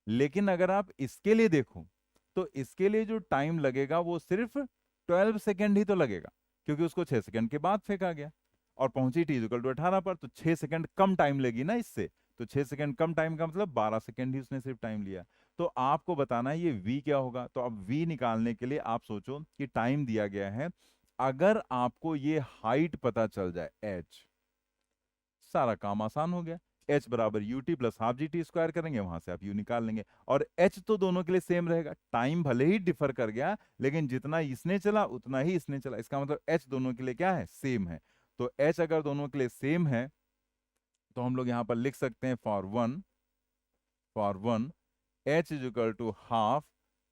लेकिन अगर आप इसके लिए देखो तो इसके लिए जो टाइम लगेगा वो सिर्फ 12 सेकेंड ही तो लगेगा, क्योंकि उसको 6 सेकेंड के बाद फेंका गया और पहुंची टी इक्वल टू 18 पर, तो 6 सेकेंड कम टाइम लेगी ना इससे। तो 6 सेकेंड कम टाइम का मतलब 12 सेकेंड ही उसने सिर्फ टाइम लिया। तो आपको बताना है ये v क्या होगा। तो अब v निकालने के लिए आप सोचो कि टाइम दिया गया है, अगर आपको ये हाइट पता चल जाए h, सारा काम आसान हो गया। h बराबर U T plus half G T square करेंगे, वहां से आप u निकाल लेंगे। और h तो दोनों के लिए सेम रहेगा, टाइम भले ही डिफर कर गया लेकिन जितना इसने चला उतना ही इसने चला, इसका मतलब h दोनों के लिए क्या है, सेम है। तो h अगर दोनों के लिए सेम है तो हम लोग यहां पर लिख सकते हैं for one h is equal to half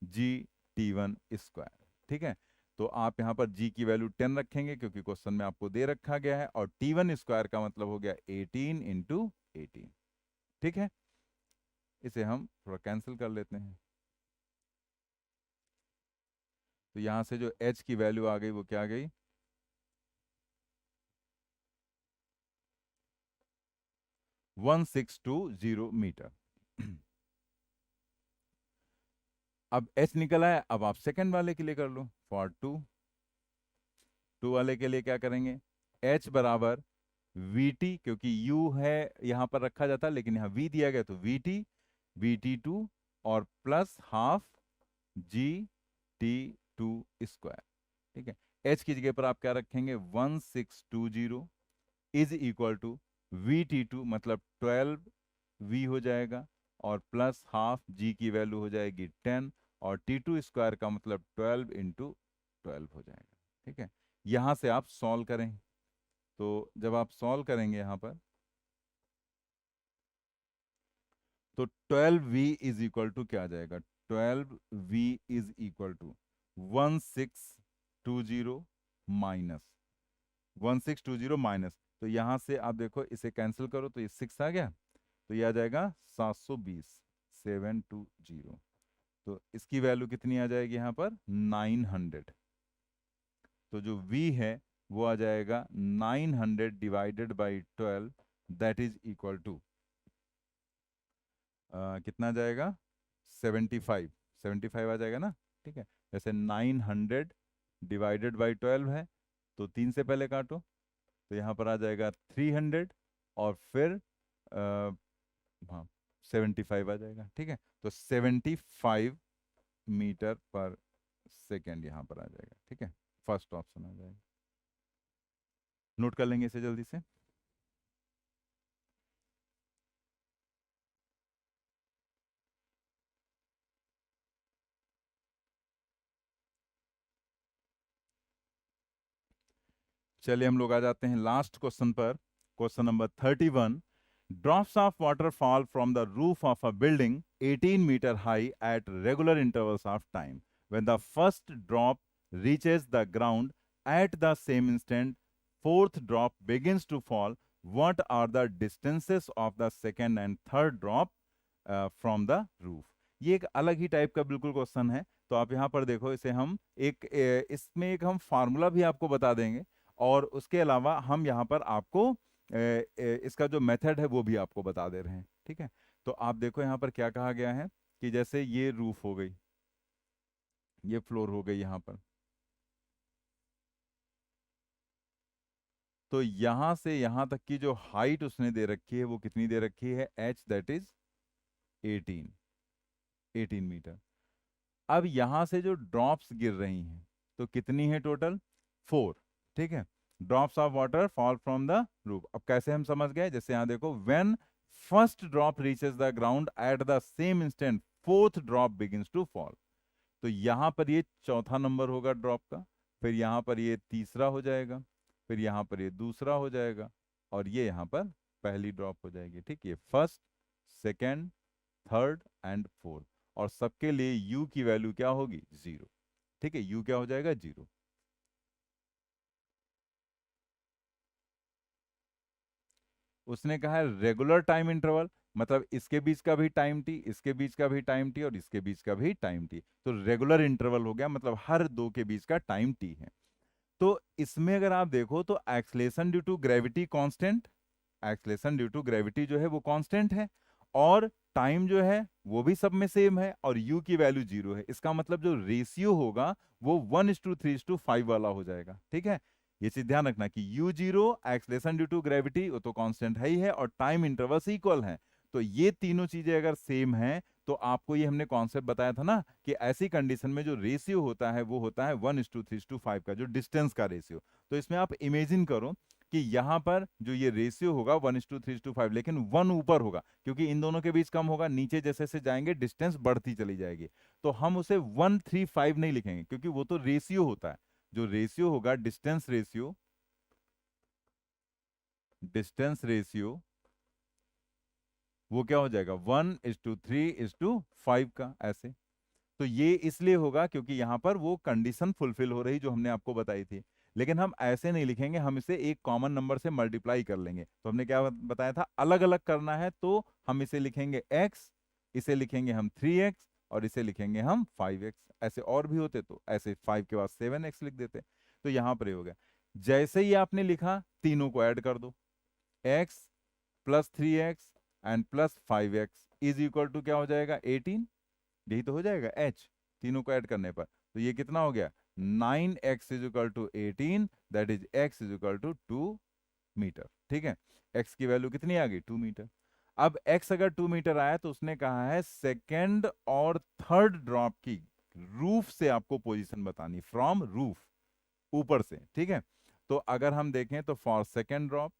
ji t one square. ठीक है, तो आप यहां पर g की वैल्यू 10 रखेंगे क्योंकि क्वेश्चन में आपको दे रखा गया है, और t1 स्क्वायर का मतलब हो गया 18 इंटू 18। ठीक है, इसे हम थोड़ा कैंसिल कर लेते हैं। तो यहां से जो h की वैल्यू आ गई वो क्या आ गई, 1620 मीटर। अब h निकला है, अब आप सेकंड वाले के लिए कर लो। फॉर टू वाले के लिए क्या करेंगे, h बराबर vt, क्योंकि u है यहां पर रखा जाता है लेकिन यहां v दिया गया, तो vt2 और प्लस हाफ जी टी टू स्क्वायर। ठीक है, h की जगह पर आप क्या रखेंगे, 1620 इज इक्वल टू vt2 मतलब 12v हो जाएगा, और प्लस हाफ g की वैल्यू हो जाएगी 10, और t2 स्क्वायर का मतलब 12 इंटू 12 हो जाएगा। ठीक है, यहां से आप सॉल्व करें, तो जब आप सॉल्व करेंगे यहां पर, तो 12v इज इक्वल टू क्या आ जाएगा, 12v is equal to 1620 minus 1620 minus, तो यहां से आप देखो इसे कैंसिल करो तो ये 6 आ गया, तो ये आ जाएगा 720, 720। तो इसकी वैल्यू कितनी आ जाएगी यहां पर, 900। तो जो v है वो आ जाएगा 900 divided by 12, that is equal to कितना आ जाएगा, 75, 75 आ जाएगा ना। ठीक है, जैसे 900 डिवाइडेड बाई 12 है, तो 3 से पहले काटो, तो यहाँ पर आ जाएगा 300, और फिर हाँ 75 आ जाएगा। ठीक है, तो 75 मीटर पर सेकेंड यहाँ पर आ जाएगा। ठीक है, फर्स्ट ऑप्शन आ जाएगा, नोट कर लेंगे इसे जल्दी से। चलिए हम लोग आ जाते हैं लास्ट क्वेश्चन पर, question number 31। Drops of water fall from the roof of a building 18 metre high at regular intervals of time. When the first drop reaches the ground at the same instant, fourth drop begins to fall, what are the distances of the second and third drop from the roof? ये एक अलग ही type का बिल्कुल question है। तो आप यहाँ पर देखो, इसे हम इसमें एक हम फार्मूला भी आपको बता देंगे, और उसके अलावा हम यहाँ पर आपको इसका जो मेथड है वो भी आपको बता दे रहे हैं। ठीक है, तो आप देखो यहाँ पर क्या कहा गया है कि जैसे ये रूफ हो गई, ये फ्लोर हो गई यहाँ पर, तो यहां से यहां तक की जो हाइट उसने दे रखी है वो कितनी दे रखी है, h, दैट इज 18, 18 मीटर। अब यहां से जो ड्रॉप्स गिर रही हैं तो कितनी है टोटल, 4। ठीक है, drops of water fall from the roof. अब कैसे हम समझ गए, जैसे यहां देखो, when first drop reaches the ground at the same instant, fourth drop begins to fall. तो यहां पर ये चौथा नंबर होगा ड्रॉप का, फिर यहां पर ये तीसरा हो जाएगा, फिर यहां पर ये दूसरा हो जाएगा, और ये यहां पर पहली ड्रॉप हो जाएगी। ठीक, ये first, second, third and fourth, और सबके लिए u की वैल्यू क्या होगी, 0। ठीक है, u क्या हो जाएगा, 0। उसने कहा है रेगुलर टाइम इंटरवल, मतलब इसके बीच का भी टाइम टी, इसके बीच का भी टाइम टी, और इसके बीच का भी टाइम टी। तो रेगुलर इंटरवल हो गया, मतलब हर दो के बीच का टाइम टी है। तो इसमें अगर आप देखो तो acceleration due to gravity constant, acceleration due to gravity जो है वो कांस्टेंट है, और टाइम जो है वो भी सब में सेम है, और u की वैल्यू 0 है। इसका मतलब जो रेशियो होगा वो 1:3:5 वाला हो जाएगा। ठीक है, ये चीज ध्यान रखना कि u0 acceleration due to gravity वो तो कांस्टेंट है ही है, और टाइम इंटरवल्स इक्वल हैं। तो ये तीनों चीजें अगर सेम हैं तो आपको ये हमने कॉन्सेप्ट बताया था ना कि ऐसी कंडीशन में जो रेशियो होता है वो होता है 1:3:5 का, जो डिस्टेंस का रेशियो। तो इसमें आप इमेजिन करो कि यहां पर जो ये रेशियो होगा 1:3:5, लेकिन 1 ऊपर होगा, क्योंकि इन दोनों के बीच कम होगा, नीचे जैसे जैसे जाएंगे डिस्टेंस बढ़ती चली जाएगी। तो हम उसे 1:3:5 नहीं लिखेंगे, क्योंकि वो तो रेशियो होता है। जो रेशियो होगा डिस्टेंस रेशियो, डिस्टेंस रेशियो वो क्या हो जाएगा 1:3:5 का, ऐसे। तो ये इसलिए होगा क्योंकि यहां पर वो कंडीशन फुलफिल हो रही जो हमने आपको बताई थी। लेकिन हम ऐसे नहीं लिखेंगे, हम इसे एक कॉमन नंबर से मल्टीप्लाई कर लेंगे। तो हमने क्या बताया था, अलग अलग करना है तो हम इसे लिखेंगे x, इसे लिखेंगे हम 3x, और इसे लिखेंगे हम 5x। ऐसे और भी होते तो ऐसे 5 के बाद 7x लिख देते। तो यहां पर ये हो गया। जैसे ही आपने लिखा तीनों को ऐड कर दो, x plus 3x and plus 5x is equal to क्या हो जाएगा 18। यही तो हो जाएगा h, तीनों को ऐड करने पर। तो ये कितना हो गया 9x is equal to 18, that is x is equal to 2 metre. ठीक है, x की वैल्यू कितनी आ गई 2 मीटर। अब x अगर 2 मीटर आया तो उसने कहा है सेकेंड और थर्ड ड्रॉप की रूफ से आपको पोजीशन बतानी, फ्रॉम रूफ, ऊपर से। ठीक है, तो अगर हम देखें तो for second drop,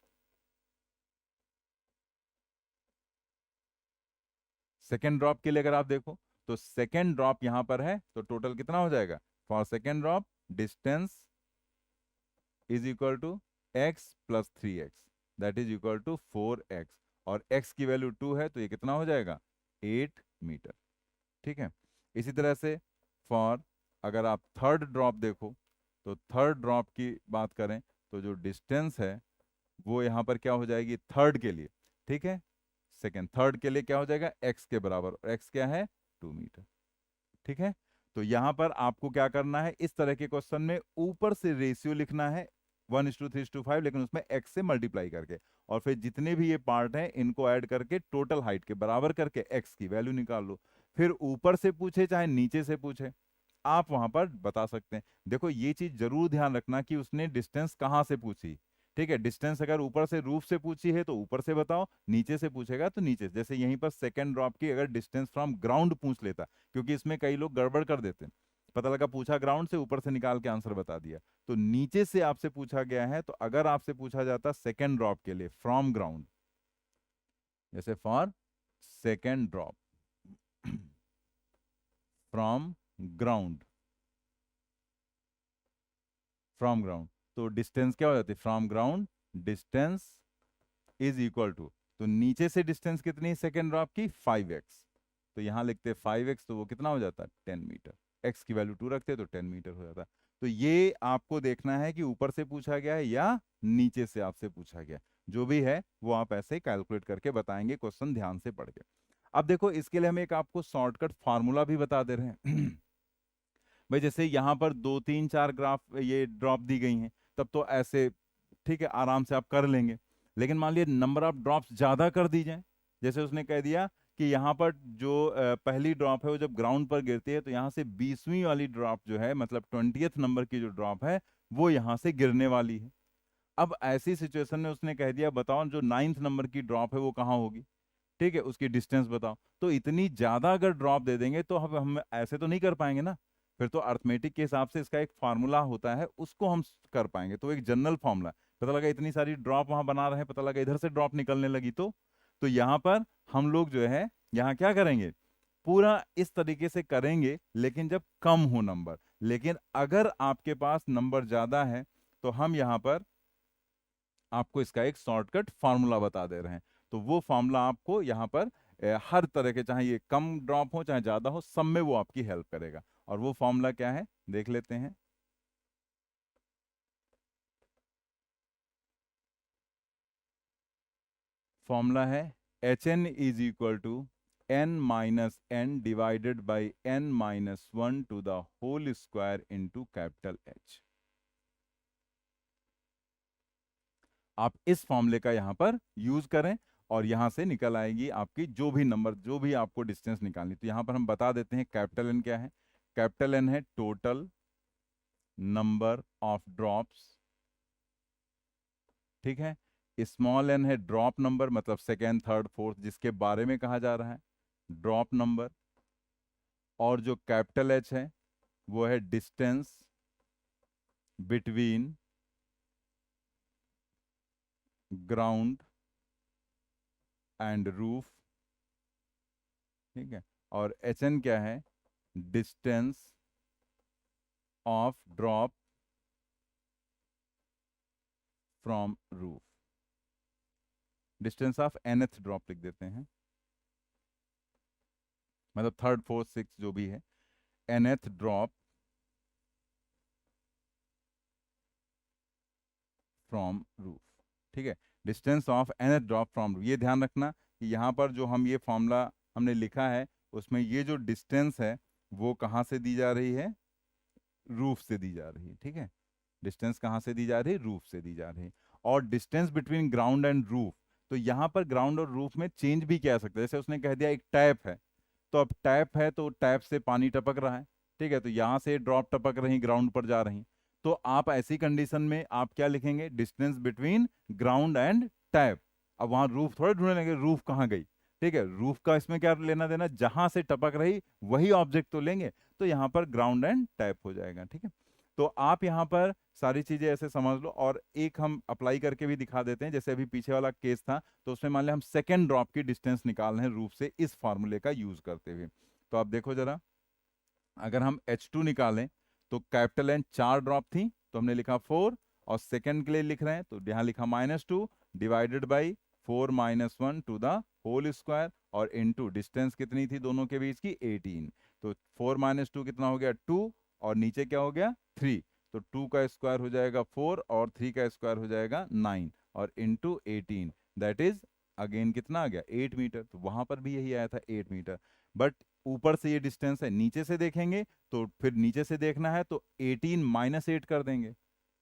second drop के लिए अगर आप देखो तो सेकेंड ड्रॉप यहां पर है, तो टोटल कितना हो जाएगा for second drop, distance is equal to x plus 3x, that is equal to 4x, और x की वैल्यू 2 है तो ये कितना हो जाएगा 8 मीटर। ठीक है, इसी तरह से फॉर अगर आप थर्ड ड्रॉप देखो तो थर्ड ड्रॉप की बात करें तो जो डिस्टेंस है वो यहां पर क्या हो जाएगी थर्ड के लिए, ठीक है, सेकेंड थर्ड के लिए क्या हो जाएगा x के बराबर, और x क्या है 2 मीटर। ठीक है, तो यहां पर आपको क्या करना है, इस तरह के क्वेश्चन में ऊपर से रेशियो लिखना है 1:3:5, लेकिन उसमें x से मल्टीप्लाई करके, और फिर जितने भी ये पार्ट हैं इनको ऐड करके टोटल हाइट के बराबर करके x की वैल्यू निकाल लो। फिर ऊपर से पूछे चाहे नीचे से पूछे, आप वहां पर बता सकते हैं। देखो ये चीज जरूर ध्यान रखना कि उसने डिस्टेंस कहाँ से पूछी। ठीक है, डिस्टेंस अगर ऊपर से रूफ से पूछी है तो ऊपर से बताओ, नीचे से पूछेगा तो नीचे से। जैसे यहीं पर सेकंड ड्रॉप की अगर डिस्टेंस फ्रॉम ग्राउंड पूछ लेता, क्योंकि इसमें कई लोग गड़बड़ कर देते हैं, पता लगा पूछा ग्राउंड से, ऊपर से निकाल के आंसर बता दिया। तो नीचे से आपसे पूछा गया है, तो अगर आपसे पूछा जाता सेकंड ड्रॉप के लिए फ्रॉम ग्राउंड, जैसे for second drop from ground, from ground, तो डिस्टेंस क्या हो जाती है from ground, distance is equal to, तो नीचे से डिस्टेंस कितनी है सेकेंड ड्रॉप की 5x, तो यहां लिखते हैं 5x, तो वो कितना हो जाता है 10 मीटर। x की वैल्यू 2 रखते हैं तो 10 मीटर हो जाता है। तो ये आपको देखना है कि ऊपर से पूछा गया है या नीचे से आपसे पूछा गया, जो भी है वो आप ऐसे कैलकुलेट करके बताएंगे, क्वेश्चन ध्यान से पढ़ के। अब देखो इसके लिए हम एक आपको शॉर्टकट फार्मूला भी बता दे रहे हैं भाई जैसे यहाँ पर 2 3 4 ग्राफ ये ड्रॉप दी गई हैं, तब तो ऐसे ठीक है आराम से आप कर लेंगे। लेकिन मान लीजिए नंबर ऑफ ड्रॉप्स ज्यादा कर दी जाए, जैसे उसने कह दिया कि यहाँ पर जो पहली ड्रॉप है वो जब ग्राउंड पर गिरती है तो यहाँ से 20वीं वाली ड्रॉप जो है, मतलब 20th नंबर की जो ड्रॉप है वो यहाँ से गिरने वाली है। अब ऐसी सिचुएशन में उसने कह दिया बताओ जो 9th नंबर की ड्रॉप है वो कहाँ होगी, ठीक है, उसकी डिस्टेंस बताओ। तो इतनी ज्यादा अगर ड्रॉप दे देंगे तो हम ऐसे तो नहीं कर पाएंगे ना, फिर तो अर्थमेटिक के हिसाब से इसका एक फार्मूला होता है उसको हम कर पाएंगे। तो एक जनरल फॉर्मूला, पता लगा इतनी सारी ड्रॉप वहां बना रहे हैं, पता लगा इधर से ड्रॉप निकलने लगी, तो यहाँ पर हम लोग जो है यहाँ क्या करेंगे पूरा इस तरीके से करेंगे, लेकिन जब कम हो नंबर। लेकिन अगर आपके पास नंबर ज्यादा है तो हम यहाँ पर आपको इसका एक शॉर्टकट फार्मूला बता दे रहे हैं। तो वो फार्मूला आपको यहाँ पर हर तरह के, चाहे ये कम ड्रॉप हो चाहे ज्यादा हो, सब में वो आपकी हेल्प करेगा। और वो फार्मूला क्या है देख लेते हैं। फॉर्मूला है h n is equal to n minus n divided by n minus one to the whole square into capital H। आप इस फॉर्मूले का यहां पर यूज करें और यहां से निकल आएगी आपकी जो भी नंबर, जो भी आपको डिस्टेंस निकालनी। तो यहां पर हम बता देते हैं कैपिटल एन क्या है। कैपिटल एन है टोटल नंबर ऑफ ड्रॉप्स, ठीक है। स्मॉल एन है ड्रॉप नंबर, मतलब सेकेंड, थर्ड, फोर्थ, जिसके बारे में कहा जा रहा है, ड्रॉप नंबर। और जो कैपिटल एच है वो है distance between ground and roof, ठीक है। और एच एन क्या है, distance of drop from roof, distance of nth drop लिख देते हैं, मतलब थर्ड, फोर्थ, सिक्स जो भी है, nth ड्रॉप फ्रॉम रूफ, ठीक है। Distance of nth drop from roof, ये ध्यान रखना कि यहाँ पर जो हम ये फॉर्मूला हमने लिखा है उसमें ये जो डिस्टेंस है वो कहाँ से दी जा रही है, रूफ से दी जा रही है, ठीक है। डिस्टेंस कहाँ से दी जा रही है, रूफ से दी जा रही है। और distance between ground and roof, तो यहाँ पर ग्राउंड और रूफ में चेंज भी किया सकता है। जैसे उसने कह दिया एक टैप है, तो अब टैप है तो टैप से पानी टपक रहा है, ठीक है, तो यहाँ से ड्रॉप टपक रही, ग्राउंड पर जा रही। तो आप ऐसी कंडीशन में आप क्या लिखेंगे, distance between ground and tap. अब वहां रूफ थोड़े ढूंढने लगे, रूफ कहाँ गई, ठीक है, रूफ का इसमें क्या लेना देना, जहां से टपक रही वही ऑब्जेक्ट तो लेंगे, तो यहाँ पर ग्राउंड एंड टैप हो जाएगा, ठीक है। तो आप यहाँ पर सारी चीजें ऐसे समझ लो। और एक हम अप्लाई करके भी दिखा देते हैं, जैसे अभी पीछे वाला केस था, तो उसमें मान लिया हम सेकेंड ड्रॉप की डिस्टेंस निकाल रहे हैं रूफ से इस फॉर्मूले का यूज करते हुए। तो आप देखो जरा, अगर हम H2 निकालें तो कैपिटल एन 4 ड्रॉप थी तो हमने लिखा 4, और सेकेंड के लिए लिख रहे हैं तो यहाँ लिखा -2 divided by 4 minus one to the whole square, और इनटू डिस्टेंस कितनी थी दोनों के बीच की, 18। तो 4 माइनस 2 कितना हो गया, 2, और नीचे क्या हो गया, 3। तो 2 का स्क्वायर हो जाएगा 4 और 3 का स्क्वायर हो जाएगा 9, और इंटू 18, दैट इज अगेन कितना आ गया, 8 मीटर। तो वहां पर भी यही आया था 8 मीटर। बट ऊपर से ये डिस्टेंस है, नीचे से देखेंगे तो फिर नीचे से देखना है तो 18 माइनस 8 कर देंगे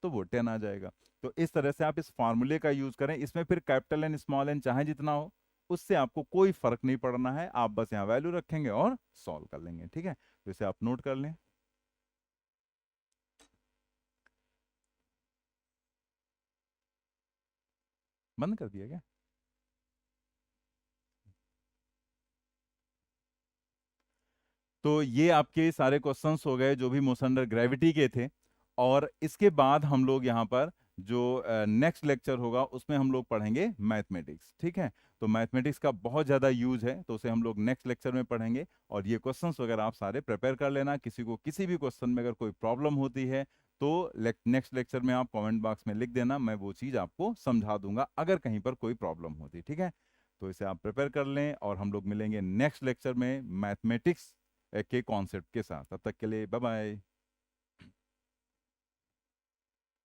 तो वो 10 आ जाएगा। तो इस तरह से आप इस फॉर्मूले का यूज करें। इसमें फिर कैपिटल एन स्मॉल एन चाहे जितना हो, उससे आपको कोई फर्क नहीं पड़ना है, आप बस यहाँ वैल्यू रखेंगे और सॉल्व कर लेंगे, ठीक है। तो इसे आप नोट कर लें। बंद कर दिया क्या? तो ये आपके सारे क्वेश्चंस हो गए जो भी मोशन अंडर ग्रेविटी के थे। और इसके बाद हम लोग यहाँ पर जो नेक्स्ट लेक्चर होगा उसमें हम लोग पढ़ेंगे मैथमेटिक्स, ठीक है। तो मैथमेटिक्स का बहुत ज़्यादा यूज है, तो उसे हम लोग नेक्स्ट लेक्चर में पढ़ेंगे। और ये क्वेश्चंस वगैरह आप सारे प्रिपेयर कर लेना। किसी को किसी भी क्वेश्चन में अगर कोई प्रॉब्लम होती है तो नेक्स्ट लेक्चर में आप कमेंट बॉक्स में लिख देना, मैं वो चीज़ आपको समझा दूंगा अगर कहीं पर कोई प्रॉब्लम होती, ठीक है। तो इसे आप प्रिपेयर कर लें और हम लोग मिलेंगे नेक्स्ट लेक्चर में मैथमेटिक्स के कॉन्सेप्ट के साथ। तब तक के लिए बाय बाय।